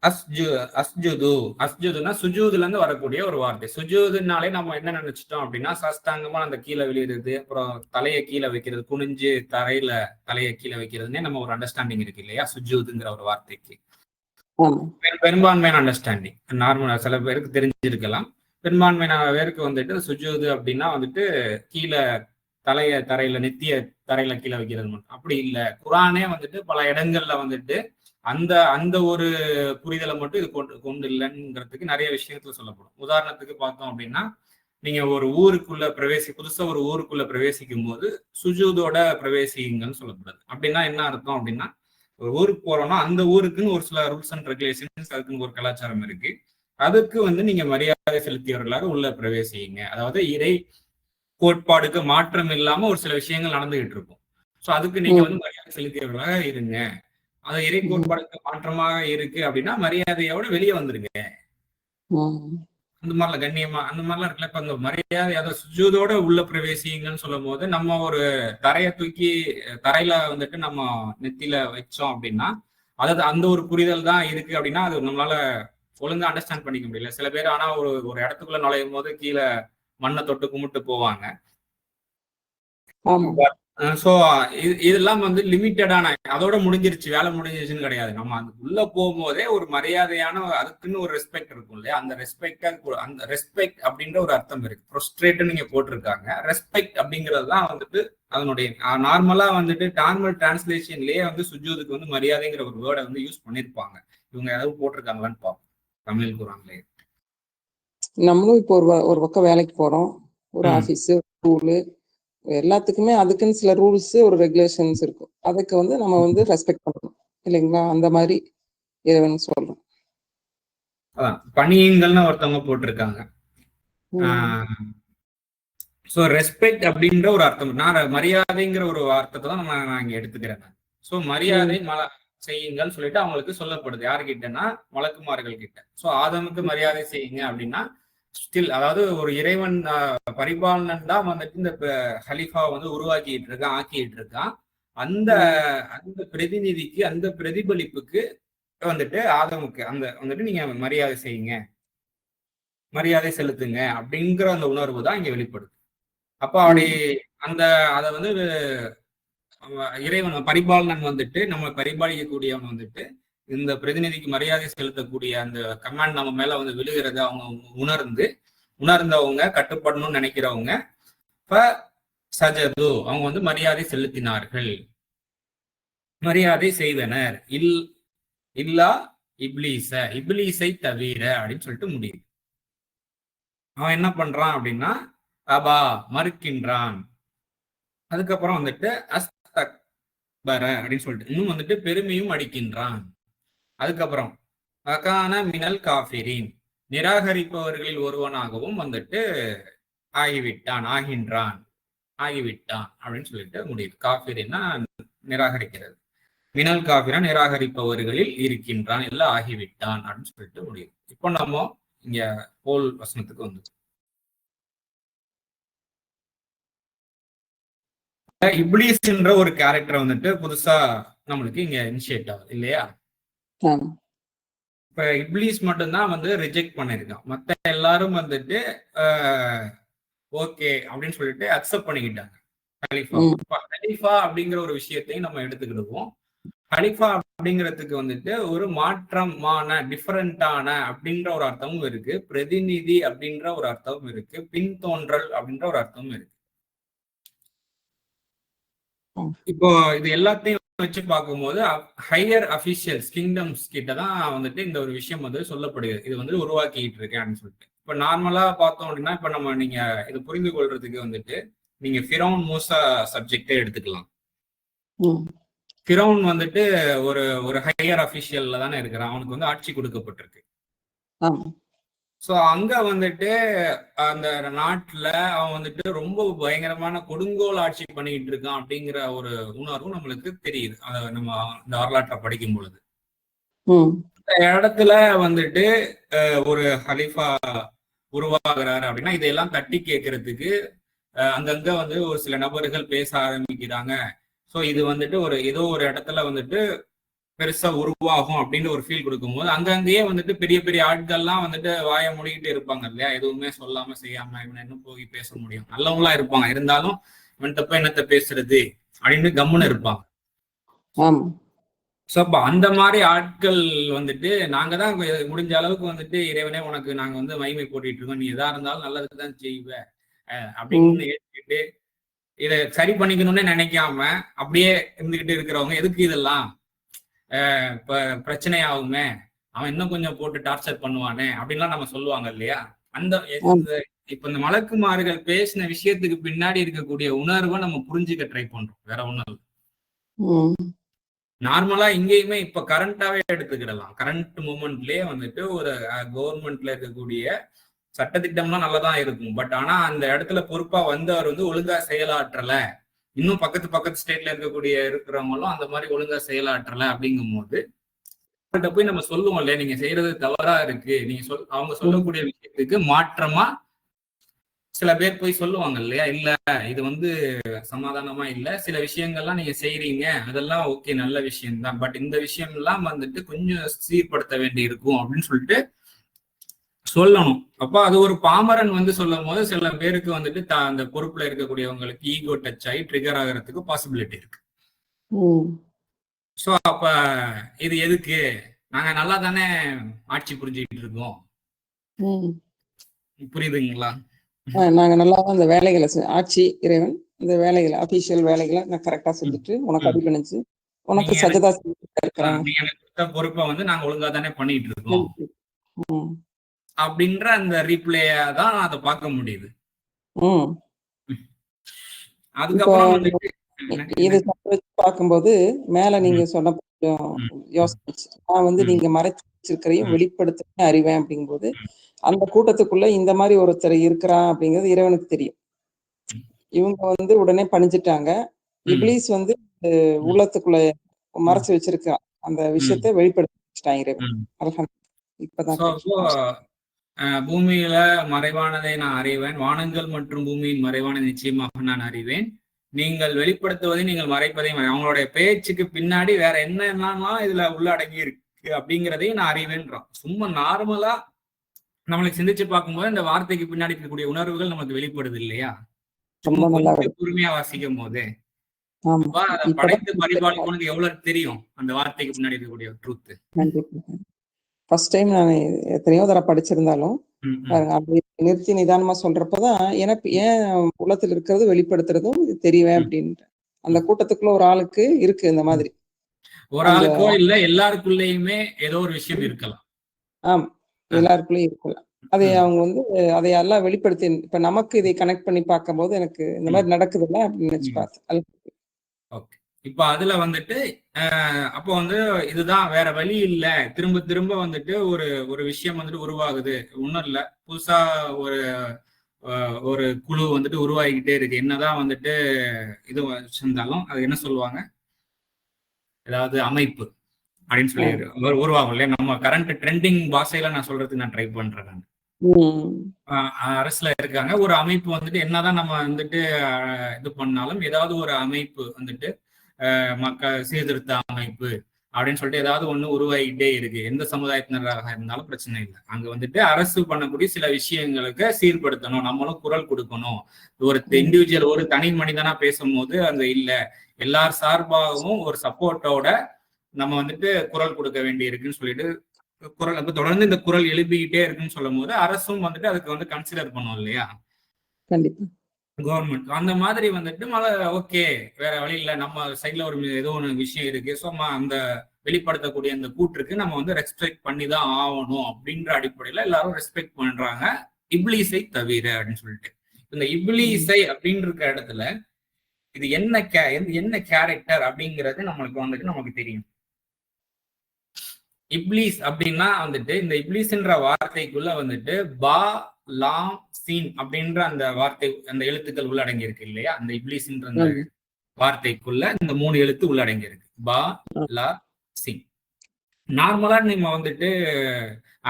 அஸ்ஜுதுனா சுஜூதுல இருந்து வரக்கூடிய ஒரு வார்த்தை. சுஜூதுனாலே நம்ம என்ன நினைச்சிட்டோம் அப்படின்னா சாஸ்தாங்கமா அந்த கீழே விழுகிறது, அப்புறம் தலையை கீழே வைக்கிறது, குனிஞ்சு தலையை கீழே வைக்கிறதுனே நம்ம ஒரு அண்டர்ஸ்டாண்டிங் இருக்கு இல்லையா சுஜூதுங்கிற ஒரு வார்த்தைக்கு. பெரும்பான்மையான அண்டர்ஸ்டாண்டிங் நார்மலா சில பேருக்கு தெரிஞ்சிருக்கலாம். பெரும்பான்மையான பேருக்கு வந்துட்டு சுஜூது அப்படின்னா வந்துட்டு கீழே தரையில நெத்திய தரையில கீழே வைக்கிறது மட்டும். அப்படி இல்லை, குரானே வந்துட்டு பல இடங்கள்ல வந்துட்டு அந்த ஒரு புரிதலை மட்டும் இது கொண்டு இல்லைங்கிறதுக்கு நிறைய விஷயத்துல சொல்லப்படும். உதாரணத்துக்கு பார்த்தோம் அப்படின்னா நீங்க ஒரு ஊருக்குள்ள புதுசா ஒரு ஊருக்குள்ள பிரவேசிக்கும் போது சுஜூதோட பிரவேசிங்கன்னு சொல்லப்படுது. அப்படின்னா என்ன அர்த்தம் அப்படின்னா ஒரு ஊருக்கு போறோம்னா அந்த ஊருக்குன்னு ஒரு சில ரூல்ஸ் அண்ட் ரெகுலேஷன்ஸ், அதுக்குன்னு ஒரு கலாச்சாரம் இருக்கு. அதுக்கு வந்து நீங்க மரியாதை செலுத்தியவர்களாக உள்ள பிரவேசிங்க. அதாவது இறை கோட்பாடுக்கு மாற்றம் இல்லாம ஒரு சில விஷயங்கள் நடந்துகிட்டு இருக்கும். ஸோ அதுக்கு நீங்க வந்து மரியாதை செலுத்தியவர்களாக இருங்க. அது இறை கோட்பாடுக்கு மாற்றமாக இருக்கு அப்படின்னா மரியாதையோட வெளியே வந்துருங்க. அந்த மாதிரிலாம் கண்ணியமா அந்த மாதிரிலாம் இருக்குல்ல. இப்ப அந்த மரியாதை அதை சுஜூதோட உள்ள பிரவேசிங்கன்னு சொல்லும் போது நம்ம ஒரு தரையை தூக்கி தரையில வந்துட்டு நம்ம நெத்தியில வச்சோம் அப்படின்னா அதாவது அந்த ஒரு புரிதல் தான் இருக்கு அப்படின்னா அது நம்மளால ஒழுங்கா அண்டர்ஸ்டாண்ட் பண்ணிக்க முடியல. சில பேர் ஆனா ஒரு இடத்துக்குள்ள நுழையும் போது கீழே மண்ணை தொட்டு கும்பிட்டு போவாங்க. சோ இதெல்லாம் வந்து லிமிட்டடான அதோட முடிஞ்சிருச்சு வேலை முடிஞ்சிருச்சுன்னு கிடையாது. நம்ம அதுக்குள்ள போகும்போதே ஒரு மரியாதையான அதுக்குன்னு ஒரு ரெஸ்பெக்ட் இருக்கும் இல்லையா, அந்த ரெஸ்பெக்ட் அப்படின்ற ஒரு அர்த்தம் இருக்கு. ப்ரொஸ்ட்ரேட் நீங்க போட்டிருக்காங்க. ரெஸ்பெக்ட் அப்படிங்கிறது தான் வந்துட்டு அதனுடைய நார்மலா வந்துட்டு நார்மல் டிரான்ஸ்லேஷன்லயே வந்து சுஜூதுக்கு வந்து மரியாதைங்கிற ஒரு வேர்டை வந்து யூஸ் பண்ணிருப்பாங்க. இவங்க ஏதாவது போட்டிருக்காங்களான்னு பார்ப்போம் தமிழ் குரான்லயே. நம்மளும் இப்போ ஒரு பக்கம் வேலைக்கு போறோம், ஒரு ஆபீஸ் ஸ்கூலு எல்லாத்துக்குமே அதுக்குன்னு சில ரூல்ஸ் ஒரு ரெகுலேஷன்ஸ் இருக்கும். அதுக்கு வந்து நம்ம வந்து ரெஸ்பெக்ட் பண்ணணும் இல்லைங்களா? அந்த மாதிரி இறைவன் சொல்றோம். பணியங்கள்னு ஒருத்தவங்க போட்டிருக்காங்க. ஸோ ரெஸ்பெக்ட் அப்படின்ற ஒரு அர்த்தம், நான் மரியாதைங்கிற ஒரு வார்த்தை தான் நான் இங்க எடுத்துக்கிறேன். ஸோ மரியாதை செய்யுங்கன்னு சொல்லிட்டு அவங்களுக்கு சொல்லப்படுது. யாருக்கிட்டன்னா மலக்குமார்கள் கிட்ட. ஸோ ஆதமுக்கு மரியாதை செய்யுங்க அப்படின்னா ஸ்டில் அதாவது ஒரு இறைவன் பரிபாலனன் தான் வந்துட்டு இந்த ஹலிஃபா வந்து உருவாக்கிட்டு இருக்கான், ஆக்கிட்டு இருக்கான். அந்த அந்த பிரதிநிதிக்கு, அந்த பிரதிபலிப்புக்கு வந்துட்டு ஆதமுக்கு அந்த வந்துட்டு நீங்க மரியாதை செய்யுங்க, மரியாதை செலுத்துங்க அப்படிங்கிற அந்த உணர்வு தான் இங்க வெளிப்படுது. அப்ப அப்படி அந்த அதை வந்து இறைவன் பரிபாலனன் வந்துட்டு நம்ம பரிபாலிக்கக்கூடியவன் வந்துட்டு இந்த பிரதிநிதிக்கு மரியாதை செலுத்தக்கூடிய அந்த கமாண்ட் நம்ம மேல வந்து விழுகிறத அவங்க உணர்ந்தவங்க, கட்டுப்படணும்னு நினைக்கிறவங்க சஜது அவங்க வந்து மரியாதை செலுத்தினார்கள், மரியாதை செய்தனர். இல்லா இப்லீஸை தவிர அப்படின்னு சொல்லிட்டு முடியுது. அவன் என்ன பண்றான் அப்படின்னா அபா மறுக்கின்றான். அதுக்கப்புறம் வந்துட்டு அஸ்தக்பர அப்படின்னு சொல்லிட்டு இன்னும் வந்துட்டு பெருமையும் அடிக்கின்றான். அதுக்கப்புறம் அகான மினல் காஃபிரின் நிராகரிப்பவர்களில் ஒருவனாகவும் வந்துட்டு ஆகிவிட்டான் அப்படின்னு சொல்லிட்டு முடியுது. காஃபிரின்னா நிராகரிக்கிறது, மினல் காஃபிரா நிராகரிப்பவர்களில் இருக்கின்றான், இல்ல ஆகிவிட்டான் அப்படின்னு சொல்லிட்டு முடியுது. இப்போ நம்ம இங்க போல் வசனத்துக்கு வந்து இப்லீஸ்ன்ற ஒரு கேரக்டர் வந்துட்டு புதுசா நம்மளுக்கு இங்க இனிஷியேட் ஆகுது இல்லையா? இப்ப இப்லீஸ் மட்டும்தான் வந்து ரிஜெக்ட் பண்ணிருக்கான், மத்த எல்லாரும் வந்துட்டு ஓகே அப்படின்னு சொல்லிட்டு அக்செப்ட் பண்ணிக்கிட்டாங்க ஹலீஃபா. ஹலீஃபா அப்படிங்கிற ஒரு விஷயத்தையும் நம்ம எடுத்துக்கிடுவோம். ஹலீஃபா அப்படிங்கிறதுக்கு வந்துட்டு ஒரு மாற்றமான டிஃபரெண்டான அப்படின்ற ஒரு அர்த்தமும் இருக்கு, பிரதிநிதி அப்படின்ற ஒரு அர்த்தமும் இருக்கு, பின்தோன்றல் அப்படின்ற ஒரு அர்த்தமும் இருக்கு. இப்போ இது எல்லாத்தையும் வச்சு பார்க்கும்போது ஹையர் அபிஷியல்ஸ் கிங்டம்ஸ் கிட்டதான் வந்துட்டு இந்த ஒரு விஷயம் வந்து சொல்லப்படுகிறது, இது வந்து உருவாக்கிட்டு இருக்கேன் அப்படின்னு சொல்லிட்டு. இப்ப நார்மலா பார்த்தோம் அப்படின்னா இப்ப நம்ம நீங்க இது புரிந்து கொள்றதுக்கு வந்துட்டு நீங்க ஃபிரௌன் மூசா சப்ஜெக்டே எடுத்துக்கலாம். ஃபிரௌன் வந்துட்டு ஒரு ஒரு ஹையர் அபிஷியல்ல தானே இருக்கிறான், அவனுக்கு வந்து ஆட்சி கொடுக்கப்பட்டிருக்கு. சோ அங்க வந்துட்டு அந்த நாட்டுல அவன் வந்துட்டு ரொம்ப பயங்கரமான கொடுங்கோல் ஆட்சி பண்ணிக்கிட்டு இருக்கான் அப்படிங்கிற ஒரு உணர்வும் நம்மளுக்கு தெரியுது நம்ம இந்த வரலாற்றை படிக்கும் பொழுது. இந்த இடத்துல வந்துட்டு ஒரு ஹலீஃபா உருவாகிறாரு அப்படின்னா இதையெல்லாம் தட்டி கேட்கறதுக்கு அங்கங்க வந்து ஒரு சில நபர்கள் பேச ஆரம்பிக்கிறாங்க. ஸோ இது வந்துட்டு ஒரு ஏதோ ஒரு இடத்துல வந்துட்டு பெருசா உருவாகும் அப்படின்னு ஒரு ஃபீல் கொடுக்கும்போது அங்கங்கேயே வந்துட்டு பெரிய பெரிய ஆட்கள்லாம் வந்துட்டு வாய மூடிக்கிட்டு இருப்பாங்க இல்லையா, எதுவுமே சொல்லாம செய்யாம இவன் என்ன போய் பேச முடியும், நல்லவங்களா இருப்பாங்க, இருந்தாலும் இவன்கிட்ட போய் என்னத்த பேசுறது அப்படின்னு கம்முன்னு இருப்பாங்க. ஸோ அப்ப அந்த மாதிரி ஆட்கள் வந்துட்டு நாங்க தான் முடிஞ்ச அளவுக்கு வந்துட்டு இறைவனே உனக்கு நாங்க வந்து மகிமை போட்டுட்டு இருக்கோம், நீ எதா இருந்தாலும் நல்லதுக்கு தான் செய்வ அப்படின்னு ஏற்றுக்கிட்டு இதை சரி பண்ணிக்கணும்னு நினைக்காம அப்படியே இருந்துகிட்டு இருக்கிறவங்க எதுக்கு இதெல்லாம் இப்ப பிரச்சனை ஆகுமே, அவன் இன்னும் கொஞ்சம் போட்டு டார்ச்சர் பண்ணுவானே அப்படின்லாம் நம்ம சொல்லுவாங்க இல்லையா. அந்த இப்ப இந்த மலக்குமார்கள் பேசின விஷயத்துக்கு பின்னாடி இருக்கக்கூடிய உணர்வை நம்ம புரிஞ்சுக்க ட்ரை பண்றோம், வேற ஒண்ணும். நார்மலா இங்கேயுமே இப்ப கரண்டாவே எடுத்துக்கிடலாம், கரண்ட் மூமெண்ட்லயே வந்துட்டு ஒரு கவர்மெண்ட்ல இருக்கக்கூடிய சட்டத்திட்டம்லாம் நல்லதான் இருக்கும், பட் ஆனா அந்த இடத்துல பொறுப்பா வந்தவர் வந்து ஒழுங்கா செயலாற்றல, இன்னும் பக்கத்து ஸ்டேட்ல இருக்கிறவங்களும் அந்த மாதிரி ஒழுங்கா செயலாற்றல அப்படிங்கும் போது போய் நம்ம சொல்லுவோம் இல்லையா, நீங்க செய்யறது தவறா இருக்கு, நீங்க அவங்க சொல்லக்கூடிய விஷயத்துக்கு மாற்றமா சில பேர் போய் சொல்லுவாங்க இல்லையா, இல்ல இது வந்து சமாதானமா இல்ல, சில விஷயங்கள்லாம் நீங்க செய்யறீங்க அதெல்லாம் ஓகே நல்ல விஷயம் தான், பட் இந்த விஷயம் எல்லாம் வந்துட்டு கொஞ்சம் சீர்படுத்த வேண்டி இருக்கும் அப்படின்னு சொல்லிட்டு சொல்லணும். அப்ப அது ஒரு பாமரன் வந்து சொல்லும் போது சில பேருக்கு வந்துட்டு அந்த பொறுப்புல இருக்கக்கூடியவங்களுக்கு ஈகோ டச் ஆகி ட்ரிகர் ஆகிறதுக்கு பாசிபிலிட்டி இருக்கு. சோ அப்ப இது எதுக்கு, நாங்க நல்லா தானே ஆட்சி புரிஞ்சுக்கிட்டு இருக்கோம், புரியுதுங்களா? நாங்க நல்லா அந்த வேலைகளை ஆட்சி இறைவன் இந்த வேலைகளை அபிஷியல் வேலைகளை நான் கரெக்டா செஞ்சுட்டு உனக்கு அடிபணிச்சு உனக்கு சஜதா செஞ்சுட்டு பொறுப்பை வந்து நாங்க ஒழுங்கா தானே பண்ணிட்டு இருக்கோம் அப்படின்ற அந்த ரீப்ளேயா தான் அதை பார்க்க முடியுது. அதுக்கப்புறம் வந்துட்டு இது பார்க்கும்போது மேல நீங்க சொன்ன யோசிச்சு நான் வந்து நீங்க மறைச்சு வச்சிருக்கிறையும் வெளிப்படுத்த அறிவேன் அப்படிங்கும்போது அந்த கூட்டத்துக்குள்ள இந்த மாதிரி ஒருத்தர் இருக்கிறான் அப்படிங்கிறது இறைவனுக்கு தெரியும். இவங்க வந்து உடனே பணிஞ்சிட்டாங்க, இப்லீஸ் வந்து உள்ளத்துக்குள்ள மறைச்சு வச்சிருக்கான், அந்த விஷயத்த வெளிப்படுத்தி வச்சுட்டான் இறைவன். இப்பதான் பூமியில மறைவானதை நான் அறிவேன், வானங்கள் மற்றும் பூமியின் மறைவானதை நிச்சயமாக நான் அறிவேன், நீங்கள் வெளிப்படுத்துவதை நீங்கள் மறைப்பதை அவங்களுடைய பேச்சுக்கு பின்னாடி வேற என்னென்னலாம் இதுல உள்ளடங்கி இருக்கு அப்படிங்கிறதையும் நான் அறிவேன்றான். சும்மா நார்மலா நம்மளுக்கு சிந்திச்சு பார்க்கும்போது இந்த வார்த்தைக்கு பின்னாடி இருக்கக்கூடிய உணர்வுகள் நமக்கு வெளிப்படுது இல்லையா? சும்மா கொஞ்சம் பொறுமையா வாசிக்கும் போது படைத்து பரிபாலிப்பவனுக்கு எவ்வளவு தெரியும் அந்த வார்த்தைக்கு பின்னாடி இருக்கக்கூடிய ட்ரூத். ஃபர்ஸ்ட் டைம் நான் எத்தனையோ தடவை படிச்சிருந்தாலும் அப்படி நிறுத்தி நிதானமா சொல்றப்பதான் எனக்கு ஏன் உலகத்தில் இருக்கிறது வெளிப்படுத்துறதும் தெரியும் அப்படின்ற அந்த கூட்டத்துக்குள்ள ஒரு ஆளுக்கு இருக்கு இந்த மாதிரி. ஒரு ஆளுக்கோ இல்ல எல்லாருக்குள்ளயுமே ஏதோ ஒரு விஷயம் இருக்கலாம். ஆமா, எல்லாருக்குள்ளயும் இருக்கலாம். அதை அவங்க வந்து அதை எல்லாம் வெளிப்படுத்தி இப்ப நமக்கு இதை கனெக்ட் பண்ணி பார்க்கும் போது எனக்கு இந்த மாதிரி நடக்குதுல்ல அப்படின்னு நினைச்சு பார்த்தேன். ஓகே, இப்ப அதுல வந்துட்டு அப்போ வந்து இதுதான் வேற வழி இல்ல, திரும்ப திரும்ப வந்துட்டு ஒரு விஷயம் வந்துட்டு உருவாகுது, ஒண்ணும் இல்ல புதுசா ஒரு குழு வந்துட்டு உருவாகிக்கிட்டே இருக்கு, என்னதான் வந்துட்டு இது வச்சிருந்தாலும் அது என்ன சொல்லுவாங்க, ஏதாவது அமைப்பு அப்படின்னு சொல்லி உருவாகும் இல்லையா? நம்ம கரண்ட் ட்ரெண்டிங் பாஷையில நான் சொல்றதுக்கு நான் ட்ரை பண்றேன். அரசுல இருக்காங்க ஒரு அமைப்பு வந்துட்டு என்னதான் நம்ம வந்துட்டு இது பண்ணாலும் ஏதாவது ஒரு அமைப்பு வந்துட்டு மக்கள் சீர்திருத்த அமைப்பு அப்படின்னு சொல்லிட்டு ஏதாவது ஒண்ணு உருவாகிட்டே இருக்கு. எந்த சமுதாயத்தினராக இருந்தாலும் பிரச்சனை இல்லை. அங்க வந்துட்டு அரசு பண்ணக்கூடிய சில விஷயங்களுக்கு சீர்படுத்தணும், நம்மளும் குரல் கொடுக்கணும். ஒரு இண்டிவிஜுவல் ஒரு தனி மனிதனா பேசும்போது அந்த இல்ல, எல்லார் சார்பாகவும் ஒரு சப்போர்ட்டோட நம்ம வந்துட்டு குரல் கொடுக்க வேண்டி இருக்குன்னு சொல்லிட்டு குரல் அப்ப தொடர்ந்து இந்த குரல் எழுப்பிக்கிட்டே இருக்குன்னு சொல்லும் போது அரசும் வந்துட்டு அதுக்கு வந்து கன்சிடர் பண்ணும் இல்லையா? கண்டிப்பா கவர்மெண்ட் அந்த மாதிரி வந்துட்டு ஓகே வேற வழி இல்லை, நம்ம சைட்ல ஒரு ஏதோ ஒரு விஷயம் இருக்கு, ஸோ அந்த வெளிப்படுத்தக்கூடிய அந்த கூற்றுக்கு நம்ம வந்து ரெஸ்பெக்ட் பண்ணி தான் ஆகணும் அப்படின்ற அடிப்படையில எல்லாரும் ரெஸ்பெக்ட் பண்றாங்க, இப்லீஸை தவிர அப்படின்னு சொல்லிட்டு. இந்த இப்லீஸை அப்படின்னு இருக்க இடத்துல இது என்ன கேரக்டர் அப்படிங்கிறது நம்மளுக்கு வந்துட்டு நமக்கு தெரியும். இப்லீஸ் அப்படின்னா வந்துட்டு இந்த இப்லீஸ்ன்ற வார்த்தைக்குள்ள வந்துட்டு பா லாம் சீன் அப்படின்ற அந்த வார்த்தை அந்த எழுத்துக்கள் உள்ளடங்கி இருக்கு இல்லையா? அந்த இப்லீஸ்ன்ற அந்த வார்த்தைக்குள்ள இந்த 3 எழுத்து உள்ளடங்கி இருக்கு, பா லா சீன். நார்மலா நம்ம வந்துட்டு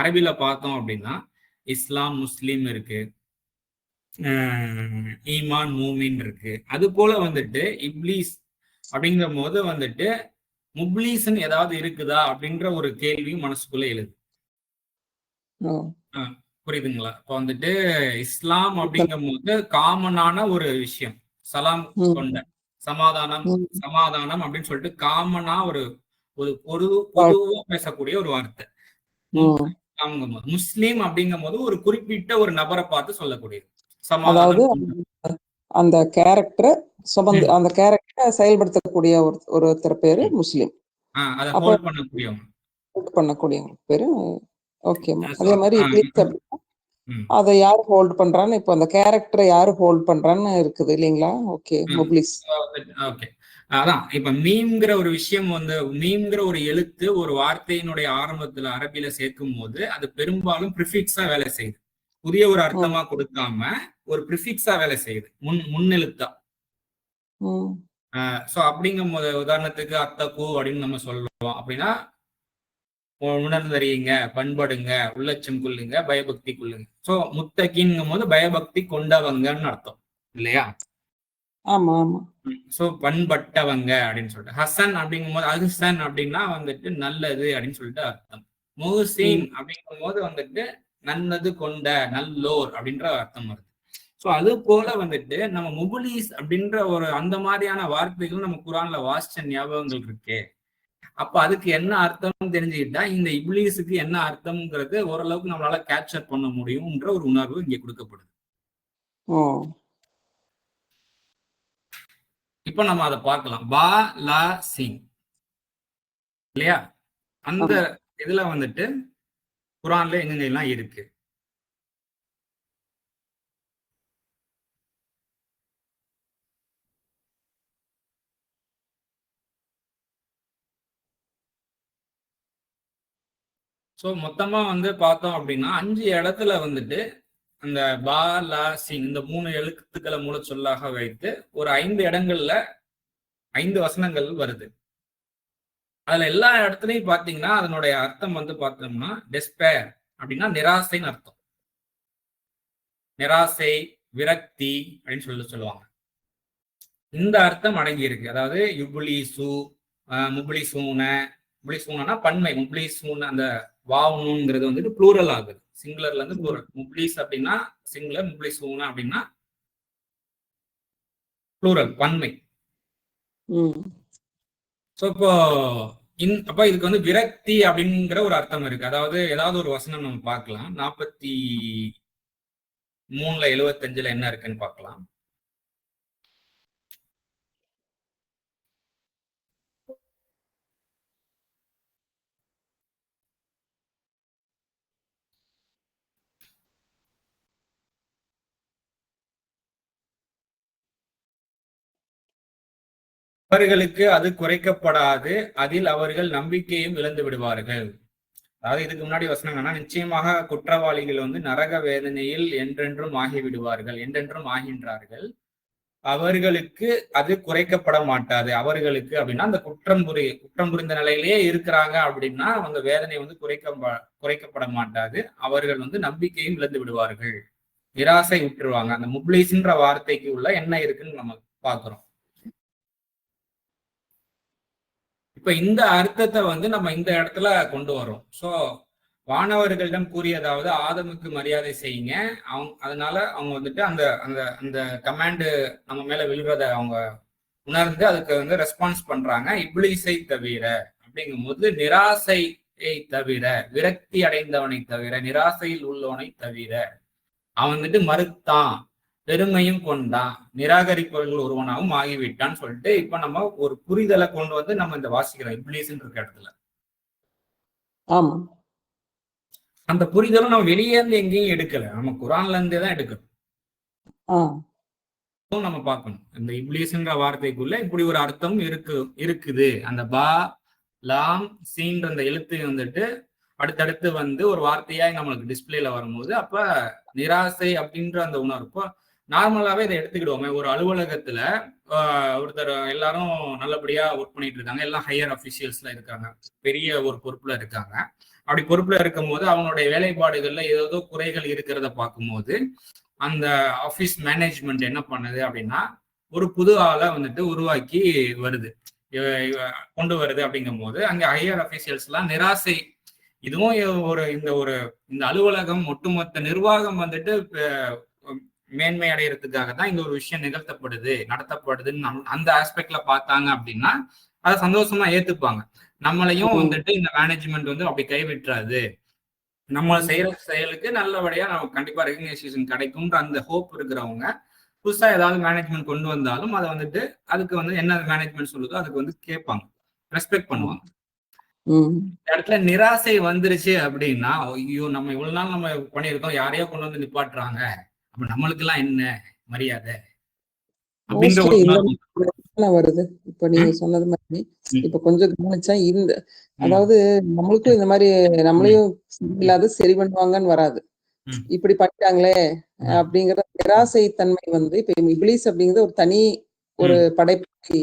அரபில பார்த்தோம் அப்படின்னா இஸ்லாம் முஸ்லீம் இருக்கு, ஈமான் மூமின் இருக்கு. அது போல வந்துட்டு இப்லீஸ் அப்படிங்கிற போது வந்துட்டு முப்லீஸ்ன்னு ஏதாவது இருக்குதா அப்படின்ற ஒரு கேள்வியும் மனசுக்குள்ள எழுது. புரியுதுங்களா? இப்ப வந்துட்டு இஸ்லாம் அப்படிங்கும் போது காமனான ஒரு விஷயம், சலாம் கொண்ட சமாதானம் அப்படின்னு சொல்லிட்டு காமனா ஒரு பொதுவா பேசக்கூடிய ஒரு வார்த்தை. முஸ்லீம் அப்படிங்கும் போது ஒரு குறிப்பிட்ட ஒரு நபரை பார்த்து சொல்லக்கூடியது சமாதானம். அந்த கேரக்டர் அந்த கேரக்டரை செயல்படுத்தக்கூடிய ஒருத்தர் பேரு முஸ்லீம், அதை ஹோல்ட் பண்ணக்கூடியவங்க பேரு. ஓகே, அதே மாதிரி அதை யாரு ஹோல்ட் பண்றான்னு இப்போ அந்த கேரக்டரை யாரு ஹோல்ட் பண்றான்னு இருக்குது இல்லைங்களா? ஓகே, முப்லீஸ். ஓகே, அதான் இப்ப மீம்ங்கிற ஒரு விஷயம் வந்து மீம்ங்கிற ஒரு எழுத்து ஒரு வார்த்தையினுடைய ஆரம்பத்துல அரபில சேர்க்கும் போது அது பெரும்பாலும் ப்ரிஃபிக்ஸா வேலை செய்யுது, புதிய ஒரு அர்த்தமா கொடுக்காம ஒரு ப்ரிஃபிக்ஸா வேலை செய்யுது, முன்னெழுத்தா. சோ அப்படிங்கும் போது உதாரணத்துக்கு அத்தகு அப்படின்னு நம்ம சொல்லுவோம் அப்படின்னா உணர்ந்தறியுங்க, பண்படுங்க, உள்ளச்சம் கொள்ளுங்க, பயபக்தி கொள்ளுங்க. சோ முத்தகின்னும் போது பயபக்தி கொண்டவங்கன்னு அர்த்தம் இல்லையா? ஆமா ஆமா. சோ பண்பட்டவங்க அப்படின்னு சொல்லிட்டு. ஹசன் அப்படிங்கும் போது அஹ்சன் அப்படின்னா வந்துட்டு நல்லது அப்படின்னு சொல்லிட்டு அர்த்தம். முஹ்சின் அப்படிங்கும் போது வந்துட்டு நல்லது கொண்ட, நல்லோர் அப்படின்ற அர்த்தம் வருது. சோ அது போல வந்துட்டு நம்ம முபுலீஸ் அப்படின்ற ஒரு அந்த மாதிரியான வார்த்தைகள் நம்ம குரான்ல வாசிச்ச ஞாபகங்கள் இருக்கே. அப்ப அதுக்கு என்ன அர்த்தம் தெரிஞ்சுக்கிட்டா இந்த இப்லீஸுக்கு என்ன அர்த்தம்ங்கிறது ஓரளவுக்கு நம்மளால கேப்சர் பண்ண முடியும்ன்ற ஒரு உணர்வு இங்க கொடுக்கப்படுது. இப்ப நம்ம அதை பார்க்கலாம். பா லா சீன் இல்லையா? அந்த இதுல வந்துட்டு குரான்ல எங்க எல்லாம் இருக்கு. ஸோ மொத்தமா வந்து பார்த்தோம் அப்படின்னா 5 இடத்துல வந்துட்டு அந்த பா லா சீன் இந்த 3 எழுத்துக்களை மூல சொல்லாக வைத்து ஒரு 5 இடங்கள்ல 5 வசனங்கள் வருது. அதுல எல்லா இடத்துலையும் பாத்தீங்கன்னா அதனுடைய அர்த்தம் வந்து பார்த்தோம்னா டெஸ்பேர் அப்படின்னா நிராசைன்னு அர்த்தம். நிராசை, விரக்தி அப்படின்னு சொல்லுவாங்க. இந்த அர்த்தம் அடங்கி இருக்கு. அதாவது யுப்ளிசு, முப்ளிசூனா பன்மை, முப்ளிசூன் அந்த வாவுனுங்கிறது வந்துட்டு ப்ளூரல் ஆகுது. சிங்குலர்ல இருந்து ப்ளூரல். முப்ளிஸ் அப்படின்னா சிங்குலர், முப்ளிசூனா அப்படின்னா ப்ளூரல், பன்மை. சோ இப்போ அப்ப இதுக்கு வந்து விரக்தி அப்படிங்கிற ஒரு அர்த்தம் இருக்கு. அதாவது ஏதாவது ஒரு வசனம் நம்ம பார்க்கலாம். 43:75 என்ன இருக்குன்னு பார்க்கலாம். அவர்களுக்கு அது குறைக்கப்படாது, அதில் அவர்கள் நம்பிக்கையும் இழந்து விடுவார்கள். அதாவது இதுக்கு முன்னாடி வசனம் என்னன்னா, நிச்சயமாக குற்றவாளிகள் வந்து நரக வேதனையில் என்றென்றும் ஆகிவிடுவார்கள், என்றென்றும் ஆகின்றார்கள். அவர்களுக்கு அது குறைக்கப்பட மாட்டாது. அவர்களுக்கு அப்படின்னா அந்த குற்றம் புரிந்த நிலையிலேயே இருக்கிறாங்க அப்படின்னா அந்த வேதனை வந்து குறைக்கப்பட மாட்டாது. அவர்கள் வந்து நம்பிக்கையும் இழந்து விடுவார்கள், நிராசை விட்டுருவாங்க. அந்த முப்ளிஸ்ன்ற வார்த்தைக்கு உள்ள என்ன இருக்குன்னு நம்ம பாக்குறோம். இப்ப இந்த அர்த்தத்தை வந்து நம்ம இந்த இடத்துல கொண்டு வரோம். சோ வானவர்களிடம் கூறியதாவது ஆதமுக்கு மரியாதை செய்யுங்க, அதனால அவங்க வந்துட்டு அந்த அந்த அந்த கமாண்டு நம்ம மேல விழுறத அவங்க உணர்ந்து அதுக்கு வந்து ரெஸ்பான்ஸ் பண்றாங்க. இப்ளீஸை தவிர அப்படிங்கும் போது நிராசையை தவிர, விரக்தி அடைந்தவனை தவிர, நிராசையில் உள்ளவனை தவிர, அவன் வந்துட்டு மறுத்தான், பெருமையும் கொண்டான், நிராகரிப்பவர்கள் ஒருவனாகவும் ஆகிவிட்டான்னு சொல்லிட்டு இப்ப நம்ம ஒரு புரிதலை கொண்டு வந்து நம்ம இந்த வாசிக்கிறோம் இப்ளீஸ்ன்னு இருக்க இடத்துல. ஆமா, அந்த புரிதலும் நம்ம வெளியே இருந்து எங்கேயும் எடுக்கல, நம்ம குரான்ல இருந்தே தான் எடுக்கணும். நம்ம பார்க்கணும் இந்த இப்ளீஸ்ன்ற வார்த்தைக்குள்ள இப்படி ஒரு அர்த்தம் இருக்குது. அந்த பா லாம் சீன்ற அந்த எழுத்து வந்துட்டு அடுத்தடுத்து வந்து ஒரு வார்த்தையாய் நம்மளுக்கு டிஸ்பிளேல வரும்போது அப்ப நிராசை அப்படின்ற அந்த உணர்வு நார்மலாவே இதை எடுத்துக்கிடுவோமே. ஒரு அலுவலகத்துல ஒருத்தர் எல்லாரும் நல்லபடியா ஒர்க் பண்ணிட்டு இருக்காங்க, எல்லாம் ஹையர் அபிஷியல்ஸ்ல இருக்காங்க, பெரிய ஒரு பொறுப்புல இருக்காங்க. அப்படி பொறுப்புல இருக்கும் போது அவங்களுடைய வேலைப்பாடுகள்ல ஏதோ குறைகள் இருக்கிறத பார்க்கும்போது அந்த ஆபீஸ் மேனேஜ்மெண்ட் என்ன பண்ணுது அப்படின்னா ஒரு புது ஆளை வந்துட்டு உருவாக்கி கொண்டு வருது. அப்படிங்கும் போது அங்க ஹையர் அபிஷியல்ஸ் எல்லாம் நிராசை, இதுவும் இந்த அலுவலகம் ஒட்டுமொத்த நிர்வாகம் வந்துட்டு மேன்மை அடைகிறதுக்காக தான் இந்த ஒரு விஷயம் நடத்தப்படுதுன்னு அந்த ஆஸ்பெக்ட்ல பார்த்தாங்க அப்படின்னா அதை சந்தோஷமா ஏத்துப்பாங்க. நம்மளையும் வந்துட்டு இந்த மேனேஜ்மெண்ட் வந்து அப்படி கைவிட்டுறாது, நம்ம செய்யற செயலுக்கு நல்லபடியா நமக்கு கண்டிப்பா ரெகக்னைசேஷன் கிடைக்கும்ன்ற அந்த ஹோப் இருக்கிறவங்க புதுசா ஏதாவது மேனேஜ்மெண்ட் கொண்டு வந்தாலும் அதை வந்துட்டு அதுக்கு வந்து என்ன மேனேஜ்மெண்ட் சொல்லுதோ அதுக்கு வந்து கேட்பாங்க, ரெஸ்பெக்ட் பண்ணுவாங்க. இடத்துல நிராசை வந்துருச்சு அப்படின்னா ஐயோ நம்ம இவ்வளவு நாள் நம்ம பண்ணியிருக்கோம், யாரையோ கொண்டு வந்து நிப்பாட்டுறாங்க, அப்ப நம்மளுக்கு எல்லாம் என்ன மரியாதை வருது. இப்ப நீங்க சொன்னது மாதிரி இப்ப கொஞ்சம் கவனிச்சா அதாவது நம்மளுக்கும் இந்த மாதிரி நம்மளையும் இல்லாத சரி பண்ணுவாங்கன்னு வராது. இப்படி பண்ணிட்டாங்களே அப்படிங்கிற நிராசை தன்மை வந்து இப்ப இப்ளீஸ் அப்படிங்கிறது ஒரு தனி ஒரு படைப்பு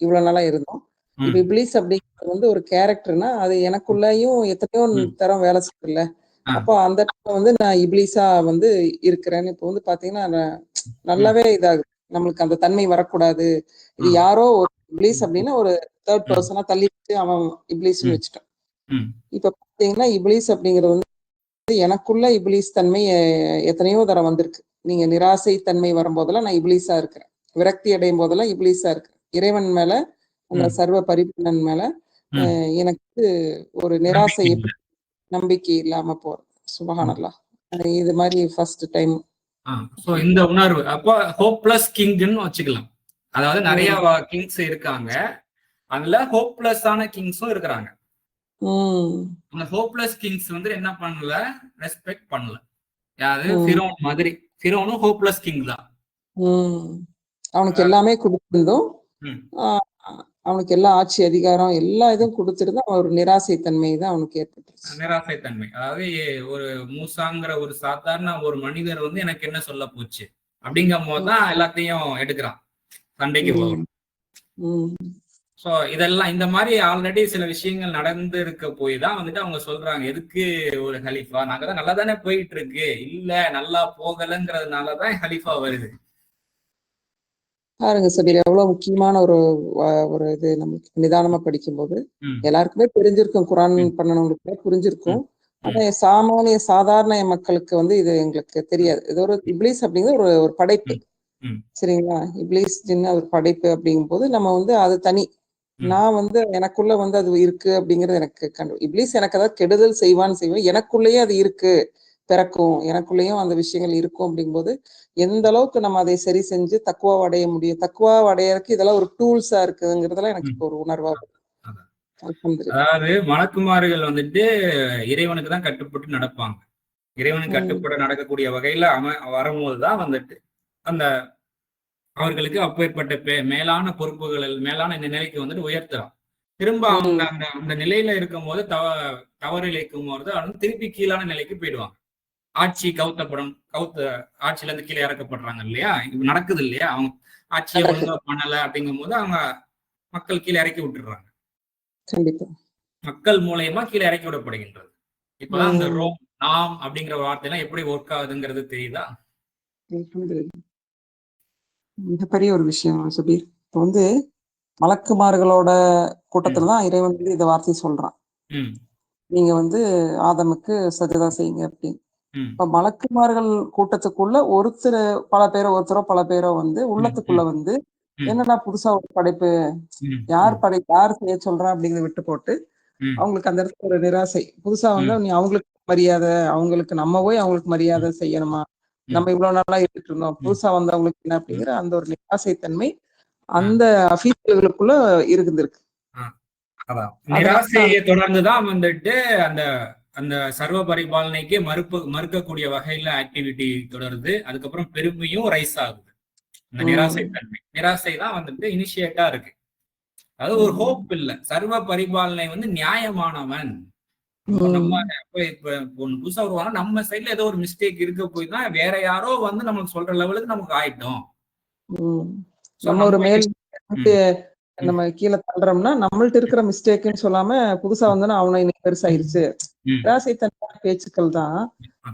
இவ்வளவு நாளா இருந்தோம். இப்ப இப்ளீஸ் அப்படிங்கிறது வந்து ஒரு கேரக்டர்னா அது எனக்குள்ளயும் எத்தனையோ தரம் வேலை செய்யல. அப்போ அந்த வந்து நான் இப்ளீஸா வந்து இருக்கிறேன்னு இப்ப வந்து பாத்தீங்கன்னா நல்லாவே இதாகுது. நம்மளுக்கு அந்த தன்மை வரக்கூடாது. இது யாரோ ஒரு இப்ளீஸ் அப்படின்னா ஒரு தேர்ட் பர்சனா தள்ளி வச்சு அவன் இப்ளீஸ்ன்னு வச்சுட்டான். இப்ப பாத்தீங்கன்னா இப்ளீஸ் அப்படிங்கிறது வந்து எனக்குள்ள இப்ளீஸ் தன்மை எத்தனையோ தரம் வந்திருக்கு. நீங்க நிராசை தன்மை வரும்போதெல்லாம் நான் இப்ளீஸா இருக்கிறேன், விரக்தி அடையும் போதெல்லாம் இப்ளீஸா இருக்கிறேன். இறைவன் மேல அந்த சர்வ பரிபூரணன் மேல எனக்கு ஒரு நிராசை நம்பிக்கை இல்லாம போறது. சுபஹானல்லாஹ். இது மாதிரி ஃபர்ஸ்ட் டைம் இந்த உணர்வு அப்போ ஹோப்லெஸ் கிங்னு வச்சுக்கலாம். அதாவது நிறைய கிங்ஸ் இருக்காங்க, அதுல ஹோப்லெஸ்ஸான கிங்ஸும் இருக்கிறாங்க. அந்த ஹோப்லெஸ் கிங்ஸ் வந்து என்ன பண்ணல, ரெஸ்பெக்ட் பண்ணல. யாரு? ஃபிரௌன் மாதிரி. ஃபிரௌனும் ஹோப்லெஸ் கிங் தான். அவனுக்கு எல்லாமே கொடுத்திருந்தோம், அவனுக்கு எல்லா ஆட்சி அதிகாரம் எல்லா இதுவும் கொடுத்திருந்தா ஒரு நிராசை தன்மை தான் அவனுக்கு ஏற்பட்டுருச்சு. நிராசை தன்மை, அதாவது ஒரு மூசாங்கிற ஒரு சாதாரண ஒரு மனிதர் வந்து எனக்கு என்ன சொல்ல போச்சு அப்படிங்கும் போதுதான் எல்லாத்தையும் எடுக்கிறான், சண்டைக்கு போகும். சோ இதெல்லாம் இந்த மாதிரி ஆல்ரெடி சில விஷயங்கள் நடந்து இருக்க போய் தான் வந்துட்டு அவங்க சொல்றாங்க, எதுக்கு ஒரு ஹலீஃபா, நாங்க தான் நல்லா தானே போயிட்டு இருக்கு, இல்ல நல்லா போகலங்கிறதுனாலதான் ஹலீஃபா வருது. பாருங்க சபீர், எவ்வளவு முக்கியமான ஒரு இது நமக்கு நிதானமா படிக்கும்போது எல்லாருக்குமே தெரிஞ்சிருக்கும், குரான் பண்ணவங்களுக்கு புரிஞ்சிருக்கும். ஆனா சாமானிய சாதாரண மக்களுக்கு வந்து இது எங்களுக்கு தெரியாது. இது ஒரு இப்லீஸ் அப்படிங்கிறது ஒரு படைப்பு, சரிங்களா? இப்லீஸ் ஜின்னு ஒரு படைப்பு அப்படிங்கும் போது நம்ம வந்து அது தனி. நான் வந்து எனக்குள்ள வந்து அது இருக்கு அப்படிங்கிறது எனக்கு இப்லீஸ் எனக்கு ஏதாவது கெடுதல் செய்வேன், எனக்குள்ளேயே அது இருக்கு, பிறக்கும், எனக்குள்ளேயும் அந்த விஷயங்கள் இருக்கும். அப்படிங்கும்போது எந்த அளவுக்கு நம்ம அதை சரி செஞ்சு தக்குவா அடைய முடியும், தக்குவா அடையறதுக்கு இதெல்லாம் ஒரு டூல்ஸா இருக்குங்கிறதுலாம் எனக்கு இப்போ ஒரு உணர்வா. அதாவது மலக்குமார்கள் வந்துட்டு இறைவனுக்கு தான் கட்டுப்பட்டு நடப்பாங்க. இறைவனுக்கு கட்டுப்பட நடக்கக்கூடிய வகையில வரும்போதுதான் வந்துட்டு அந்த அவர்களுக்கு அப்பேற்பட்ட மேலான பொறுப்புகள், மேலான இந்த நிலைக்கு வந்துட்டு உயர்த்தலாம். திரும்ப அவங்க அந்த நிலையில இருக்கும் போது தவறு இழைக்கும் போது அவங்க திருப்பி கீழான நிலைக்கு போயிடுவாங்க. ஆட்சி ஆட்சியில இருந்து கீழே இறக்கப்படுறாங்க இல்லையா, இது நடக்குது இல்லையா, அவங்க ஆட்சியை ஒழுங்கா பண்ணல அப்படிங்கும் போது அவங்க மக்கள் கீழே இறக்கி விட்டுறாங்க. மக்கள் மூலயமா கீழே இறக்கி விடப்படுகின்றது. இப்பதான் அந்த நாம் அப்படிங்கிற வார்த்தையெல்லாம் எப்படி ஒர்க் ஆகுதுங்கிறது தெரியுதா? மிகப்பெரிய ஒரு விஷயம் சுபீர். இப்போ வந்து மலக்குமார்களோட கூட்டத்துலதான் இறைவன் வந்து இந்த வார்த்தையை சொல்றான், நீங்க வந்து ஆதமுக்கு சஜதா செய்யுங்க அப்படின்னு. இப்ப மலக்குமார்கள் கூட்டத்துக்குள்ள பல பேரோ வந்து உள்ளத்துக்குள்ள வந்து என்னடா புதுசா ஒரு படைப்பு, யார் செய்ய சொல்றா அப்படிங்கிறத விட்டு போட்டு அவங்களுக்கு அந்த இடத்துல ஒரு நிராசை. புதுசா வந்து நீ அவங்களுக்கு மரியாதை, அவங்களுக்கு நம்ம போய் அவங்களுக்கு மரியாதை செய்யணுமா, நம்ம இவ்வளவு நாளா இருந்துட்டு இருந்தோம், புதுசா வந்தவங்களுக்கு என்ன அப்படிங்கிற அந்த ஒரு நிராசை தன்மை அந்த அஃபீஷியல்களுக்குள்ள இருந்திருக்கு. நிராசையை தொடர்ந்துதான் வந்துட்டு அந்த அந்த சர்வ பரிபாலனைக்கு மறுக்கக்கூடிய வகையில ஆக்டிவிட்டி தொடருது. அதுக்கப்புறம் பெருமையும் ரைஸ் ஆகுது. இந்த நிராசை தன்மை, நிராசை தான் வந்துட்டு இனிஷியேட்டா இருக்கு. அது ஒரு ஹோப் இல்ல. சர்வ பரிபாலனை வந்து நியாயமானவன். நம்ம இப்ப புதுசா வருவாங்க, நம்ம சைட்ல ஏதோ ஒரு மிஸ்டேக் இருக்க போய் தான் வேற யாரோ வந்து நமக்கு சொல்ற லெவலுக்கு நமக்கு ஆயிட்டோம். நம்ம ஒரு மேல் நம்ம கீழே தள்ளுறோம்னா நம்மள்ட்ட இருக்கிற மிஸ்டேக்னு சொல்லாம புதுசா வந்தோன்னா அவனை இன்னைக்கு பெருசாயிருச்சு. நிராசைத்தன்மையான பேச்சுக்கள் தான்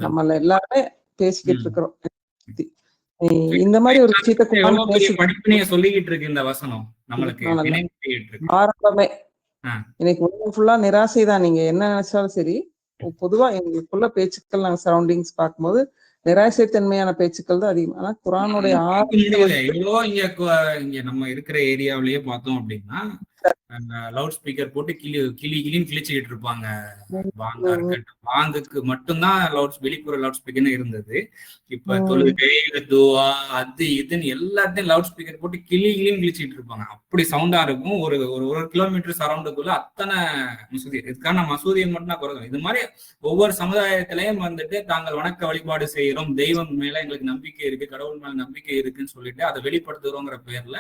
நம்மள எல்லாருமே பேசிக்கிட்டு இருக்கிறோம். இந்த மாதிரி ஒரு விஷயத்த படிப்பினைய சொல்லிக்கிட்டு இருக்கு இந்த வசனம் நம்மளுக்கு. ஆரம்பமே இன்னைக்கு உலகம் ஃபுல்லா நிராசை தான். நீங்க என்ன நினைச்சாலும் சரி, பொதுவா எங்களுக்குள்ள பேச்சுக்கள் நாங்க சரௌண்டிங்ஸ் பார்க்கும்போது நிராசைத்தன்மையான பேச்சுக்கள் தான் அதிகம். ஆனா குரானுடைய இங்க நம்ம இருக்கிற ஏரியாவிலேயே பார்த்தோம் அப்படின்னா லவுட் ஸ்பீக்கர் போட்டு கிளின்னு கிழிச்சுக்கிட்டு இருப்பாங்க. பாங்கா இருக்கட்டும், பாங்குக்கு மட்டும்தான் வெளிப்புற லவுட் ஸ்பீக்கர்னு இருந்தது. இப்ப தொழுகை, துவா, அது இதுன்னு எல்லாத்தையும் லவுட் ஸ்பீக்கர் போட்டு கிளின்னு கிழிச்சுட்டு இருப்பாங்க. அப்படி சவுண்டா இருக்கும். ஒரு கிலோமீட்டர் சரௌண்டுக்குள்ள அத்தனை மசூதி. இதுக்கான மசூதியை மட்டும் தான் குறைக்கும். இது மாதிரி ஒவ்வொரு சமுதாயத்திலையும் வந்துட்டு தாங்கள் வணக்க வழிபாடு செய்யறோம், தெய்வம் மேல எங்களுக்கு நம்பிக்கை இருக்கு, கடவுள் மேல நம்பிக்கை இருக்குன்னு சொல்லிட்டு அதை வெளிப்படுத்துறோங்கிற பேர்ல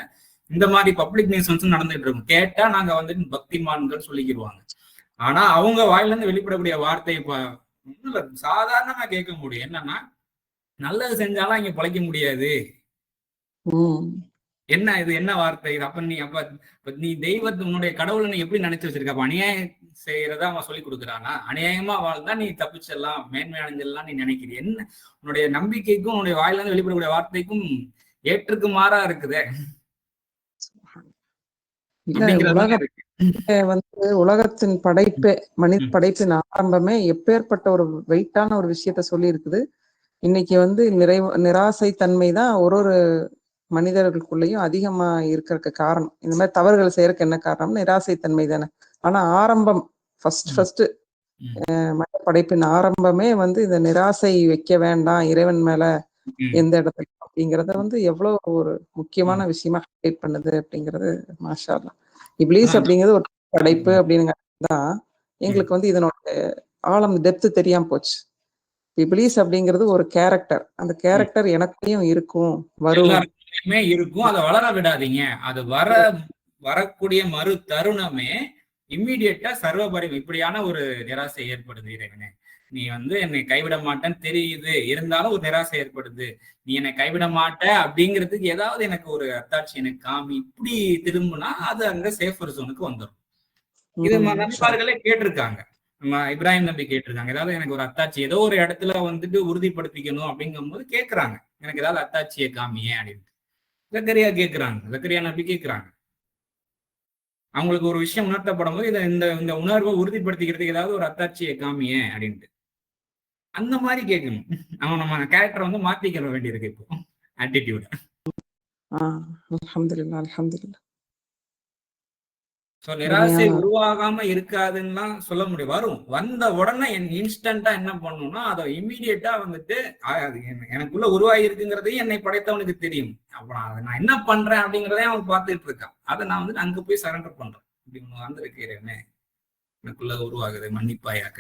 இந்த மாதிரி பப்ளிக் நியூசன்ஸ் நடந்துட்டு இருக்கும். கேட்டா நாங்க வந்துட்டு பக்திமான்கள் சொல்லிக்கிடுவாங்க. ஆனா அவங்க வாயில இருந்து வெளிப்படக்கூடிய வார்த்தை சாதாரணமா கேட்க முடியும். என்னன்னா, நல்லது செஞ்சாலும் இங்க பிழைக்க முடியாது. என்ன இது, என்ன வார்த்தை இது? அப்ப நீ தெய்வத்தை, உன்னுடைய கடவுளை நீ எப்படி நினைச்சு வச்சிருக்க? அப்ப அநியாயம் செய்யறதா அவன் சொல்லி கொடுக்குறானா? அநியாயமா வாழ்ந்தா நீ தப்பிச்சிடலாம், மேன்மை அடைஞ்சிடலாம் நீ நினைக்கிறீ? என்ன உன்னுடைய நம்பிக்கைக்கும் உன்னுடைய வாயில இருந்து வெளிப்படக்கூடிய வார்த்தைக்கும் ஏற்றுக்கு மாறா இருக்குதே. வந்து உலகத்தின் படைப்பே, மனித படைப்பின் ஆரம்பமே எப்பேற்பட்ட ஒரு வெயிட்டான ஒரு விஷயத்த சொல்லி இருக்குது. இன்னைக்கு வந்து நிராசை தன்மை தான் ஒரு மனிதர்களுக்குள்ளேயும் அதிகமா இருக்கிறதுக்கு காரணம். இந்த மாதிரி தவறுகள் செய்யறதுக்கு என்ன காரணம்? நிராசை தன்மை தானே. ஆனா ஆரம்பம் ஃபர்ஸ்ட் மனித படைப்பின் ஆரம்பமே வந்து இந்த நிராசை வைக்க வேண்டாம் இறைவன் மேல எந்த இடத்துல அப்படிங்கறத வந்து எவ்வளவு ஒரு முக்கியமான விஷயமா ஹைலைட் பண்ணுது அப்படிங்கிறது மாஷா அல்லாஹ். இப்லீஸ் அப்படிங்கிறது ஒரு படைப்பு அப்படின்னுதான் எங்களுக்கு வந்து இதனோட ஆழம் டெப்த் தெரியாம போச்சு. இப்லீஸ் அப்படிங்கிறது ஒரு கேரக்டர். அந்த கேரக்டர் எனக்குள்ளேயும் இருக்கும், எல்லாருக்குமே இருக்கும். அதை வளர விடாதீங்க. அது வரக்கூடிய மறு தருணமே இம்மிடியட்டா சர்வபரி இப்படியான ஒரு நிராசை ஏற்படுது. இறைவனே, நீ வந்து என்னை கைவிட மாட்டேன்னு தெரியுது, இருந்தாலும் ஒரு நிராசை ஏற்படுது. நீ என்னை கைவிட மாட்ட அப்படிங்கிறதுக்கு ஏதாவது எனக்கு ஒரு அத்தாட்சி எனக்கு காமி. இப்படி திரும்பினா அது அங்க சேஃபர் ஜோனுக்கு வந்துடும். இது நபிமார்களே கேட்டிருக்காங்க. இப்ராஹிம் நபி கேட்டிருக்காங்க, ஏதாவது எனக்கு ஒரு அத்தாட்சி ஏதோ ஒரு இடத்துல வந்துட்டு உறுதிப்படுத்திக்கணும் அப்படிங்கும் போது கேட்கிறாங்க, எனக்கு ஏதாவது அத்தாட்சியை காமியே அப்படின்னு. ஜக்கரியா கேட்கிறாங்க, ஜக்கரியா நபி கேட்கிறாங்க. அவங்களுக்கு ஒரு விஷயம் உணர்த்தப்படும் போது இந்த உணர்வை உறுதிப்படுத்திக்கிறதுக்கு ஏதாவது ஒரு அத்தாட்சியை காமியே அப்படின்ட்டு அந்த மாதிரி கேட்கணும். நம்ம கேரக்டரை வந்து மாத்திக்கிற வேண்டியிருக்கு இப்போ ஆட்டிடியூட். அல்ஹம்துலில்லாஹ் அல்ஹம்துலில்லாஹ். சோ நிராசை உருவாகாம இருக்காதுன்னா சொல்ல முடியும். வரும், வந்த உடனே இன்ஸ்டன்டா என்ன பண்ணணும்னா அதை இம்மீடியட்டா வந்துட்டு எனக்குள்ள உருவாகி இருக்குங்கிறதையும் என்னை படைத்தவனுக்கு தெரியும். அப்புறம் அதை நான் என்ன பண்றேன் அப்படிங்கிறதையும் அவன் பார்த்துட்டு இருக்கான். அதை நான் வந்துட்டு அங்க போய் சரண்டர் பண்றேன். இப்படி ஒண்ணு வந்திருக்கிறேன்னு எனக்குள்ள உருவாகுது, மன்னிப்பாயாக.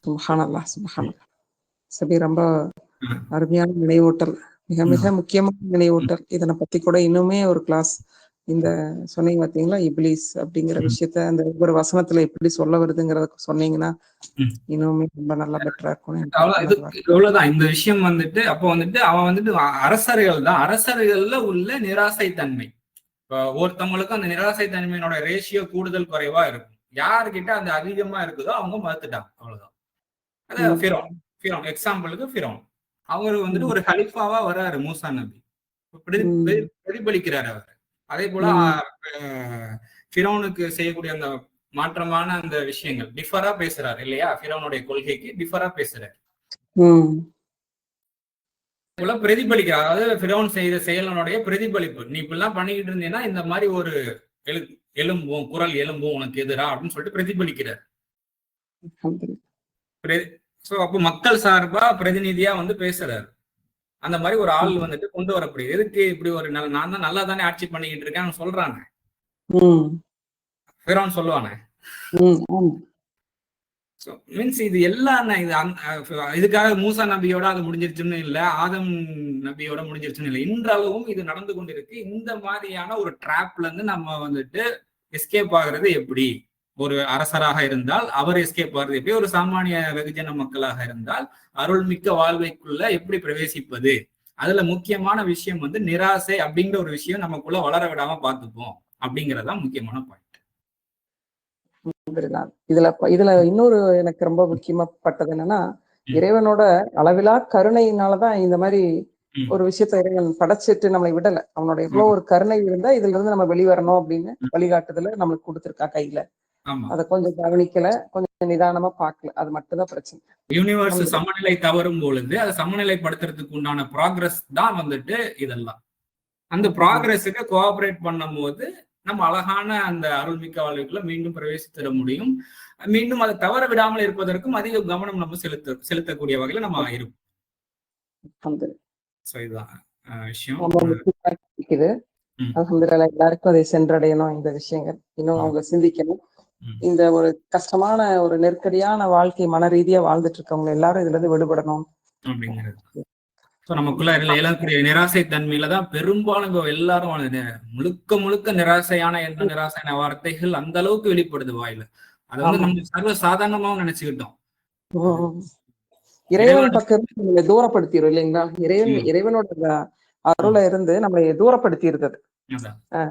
சுப்ஹானல்லாஹ் சுப்ஹானல்லாஹ். சபி ரொம்ப அருமையான நினைவூட்டல், மிக மிக முக்கியமான நினைவூட்டல். இதனை பத்தி கூட இன்னுமே ஒரு கிளாஸ் இந்த சொன்னீங்க பாத்தீங்களா, இப்லீஸ் அப்படிங்கிற விஷயத்த அந்த ஒவ்வொரு வசனத்துல எப்படி சொல்ல வருதுங்கிறத சொன்னீங்கன்னா இன்னுமே ரொம்ப நல்லா பெட்டரா இருக்கும். இவ்வளவுதான் இந்த விஷயம் வந்துட்டு. அப்போ வந்துட்டு அவன் வந்துட்டு அரசர்கள் தான், அரசர்கள்ல உள்ள நிராசை தன்மை. இப்போ ஒருத்தவங்களுக்கும் அந்த நிராசை தன்மையோட ரேஷியோ கூடுதல் குறைவா இருக்கும். யாருக்கிட்ட அந்த அதிகமா இருக்குதோ அவங்க மறுத்துட்டாங்க, அவ்வளவுதான். அதான் ஃபிரௌன் எக்ஸாம்பிளுக்கு ஃபிரௌன் அவரு வந்துட்டு ஒரு ஹலிஃபாவா வர்றாரு, மூசா நபி பிரதிபலிக்கிறாரு அவர். அதே போல ஃபிரௌனுக்கு செய்யக்கூடிய அந்த மாற்றமான அந்த விஷயங்கள் டிஃபரா பேசுறாரு இல்லையா, ஃபிரௌனுடைய கொள்கைக்கு டிஃபரா பேசுறாரு. பிரதிபலிக்கிறார், அதாவது ஃபிரௌன் செய்த செயலனுடைய பிரதிபலிப்பு. நீ இப்படிலாம் பண்ணிக்கிட்டு இருந்தீங்கன்னா இந்த மாதிரி ஒரு எலும்பும் குரல் எலும்பும் உனக்கு எதிரா அப்படின்னு சொல்லிட்டு பிரதிபலிக்கிறார். சோ அப்போ மக்கள் சார்பா பிரதிநிதியா வந்து பேசுறாரு. அந்த மாதிரி ஒரு ஆள் வந்துட்டு கொண்டு வரப்படுது. எதுக்கு இப்படி ஒரு நான் தான் நல்லா தானே ஆட்சி பண்ணிக்கிட்டு இருக்கேன் சொல்றாங்க, ஃபிரௌன் சொல்லுவானே. மீன்ஸ் இது எல்லாம் இதுக்காக மூசா நபியோட அது முடிஞ்சிருச்சுன்னு இல்ல, ஆதம் நபியோட முடிஞ்சிருச்சுன்னு இல்லை, இன்றளவும் இது நடந்து கொண்டிருக்கு. இந்த மாதிரியான ஒரு டிராப்ல இருந்து நம்ம வந்துட்டு எஸ்கேப் ஆகுறது எப்படி? ஒரு அரசராக இருந்தால் அவர் எஸ்கேப் ஆகுறது எப்படி? ஒரு சாமானிய வெகுஜன மக்களாக இருந்தால் அருள்மிக்க வாழ்வைக்குள்ள எப்படி பிரவேசிப்பது? அதுல முக்கியமான விஷயம் வந்து நிராசை அப்படிங்கிற ஒரு விஷயம் நமக்குள்ள வளர விடாம பார்த்துப்போம் அப்படிங்கறதுதான் முக்கியமான பாயிண்ட். இதுல இன்னொரு எனக்கு ரொம்ப முக்கியமாப்பட்டது என்னன்னா, இறைவனோட அளவிலா கருணையினாலதான் இந்த மாதிரி ஒரு விஷயத்த இறைவன் படைச்சிட்டு நம்மளை விடல. அவனோட எவ்வளவு ஒரு கருணை இருந்தா இதுல இருந்து நம்ம வெளிவரணும் அப்படின்னு வழிகாட்டுதல நம்மளுக்கு கொடுத்துருக்கா கையில. அத கொஞ்சம் கவனிக்கல, கொஞ்சம் நிதானமா பார்க்கல, அது மட்டும்தான் பிரச்சனை. யூனிவர்ஸ் சமநிலை தவறும் பொழுது அதை சமநிலைப்படுத்துறதுக்கு உண்டான ப்ராக்ரஸ் தான் வந்துட்டு இதெல்லாம். அந்த ப்ராக்ரஸுக்கு கோஆபரேட் பண்ணும் போது நம்ம அழகான அந்த அருள்மிக்க வாழ்வுக்குள்ள மீண்டும் பிரவேசித்திட முடியும். மீண்டும் அதை தவற விடாமல் இருப்பதற்கும் அதிக கவனம் நம்ம செலுத்தக்கூடிய வகையில நம்ம இருப்போம். இதுதான் விஷயம். எல்லாருக்கும் அதை சென்றடையணும், இந்த விஷயங்கள் இன்னும் அவங்க சிந்திக்கணும். இந்த ஒரு கஷ்டமான ஒரு நெருக்கடியான வாழ்க்கை மன ரீதியா வாழ்ந்துட்டு இருக்கவங்க எல்லாரும் இதுல இருந்து விடுபடணும் அப்படிங்கிறது. நமக்குள்ள எழக்கூடிய நிராசை தன்மையில தான் பெரும்பாலும் எல்லாரும் முழுக்க முழுக்க நிராசையான எந்த நிராசையான வார்த்தைகள் அந்த அளவுக்கு வெளிப்படுது வாயில. அதை வந்து நம்ம சர்வ சாதாரணமாவும் நினைச்சுக்கிட்டோம். இறைவன் பக்கம் நம்மளை தூரப்படுத்திடும் இல்லைங்களா? இறைவனோட அருளை இருந்து நம்மளை தூரப்படுத்திடுறது.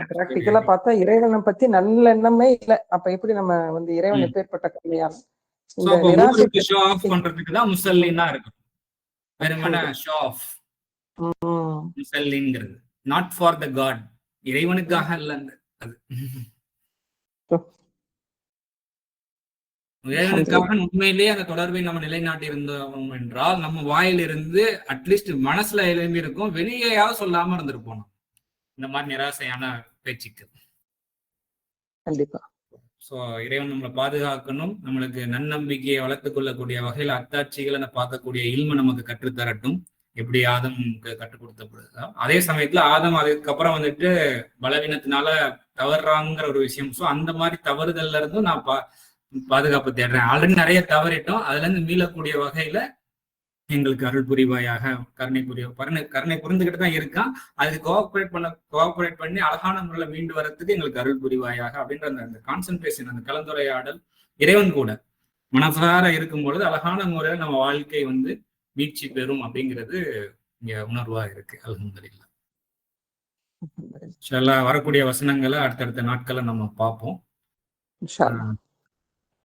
பிராக்டிக்கலா பார்த்தா இறைவனை பத்தி நல்ல எண்ணமே இல்லை. அப்ப எப்படி நம்ம வந்து இறைவன் எப்பேற்பட்ட கருணையான இந்த நிராசை ஷோ ஆஃப் பண்றதுக்கு தான் முசல்லினா இருக்கும். வெறுமனே ஷோ ஆஃப் முசல்லிங்கிறது நாட் ஃபார் த காட், இறைவனுக்காக இல்ல. அது இறைவனுக்காக உண்மையிலேயே அந்த தொடர்பை நம்ம நிலைநாட்டி இருந்தோம் என்றால் நம்ம வாயிலிருந்து அட்லீஸ்ட் மனசுல எழும்பி இருக்கும், வெளியேயாவது சொல்லாம இருந்திருப்போம் இந்த மாதிரி நிராசையான பேச்சுக்கு. கண்டிப்பா. சோ இறைவன் நம்மளை பாதுகாக்கணும், நம்மளுக்கு நன்னம்பிக்கையை வளர்த்துக் கொள்ளக்கூடிய வகையில அத்தாட்சிகளை பார்க்கக்கூடிய இல்ம நமக்கு கற்றுத்தரட்டும். எப்படி ஆதம் கற்றுக் கொடுத்தப்படுதா, அதே சமயத்துல ஆதம் அதுக்கப்புறம் வந்துட்டு பலவீனத்தினால தவறுறாங்கிற ஒரு விஷயம். சோ அந்த மாதிரி தவறுதல்ல இருந்தும் நான் பாதுகாப்பு தேடுறேன். ஆல்ரெடி நிறைய தவறிட்டோம், அதுல இருந்து மீளக்கூடிய வகையில எங்களுக்கு அருள் புரிவாயாக, கருணை புரிந்துகிட்டு தான் இருக்கான். அதுக்கு கோஆபரேட் பண்ணி அழகான முறையில மீண்டு வரத்துக்கு எங்களுக்கு அருள் புரிவாயாக அப்படின்ற அந்த கான்சன்ட்ரேஷன், அந்த கலந்துரையாடல் இறைவன் கூட மனசார இருக்கும் பொழுது அழகான முறையில் நம்ம வாழ்க்கை வந்து மீட்சி பெறும் அப்படிங்கிறது இங்க உணர்வா இருக்கு. அல்ஹம்துலில்லாஹ். வரக்கூடிய வசனங்களை அடுத்தடுத்த நாட்களை நம்ம பார்ப்போம்.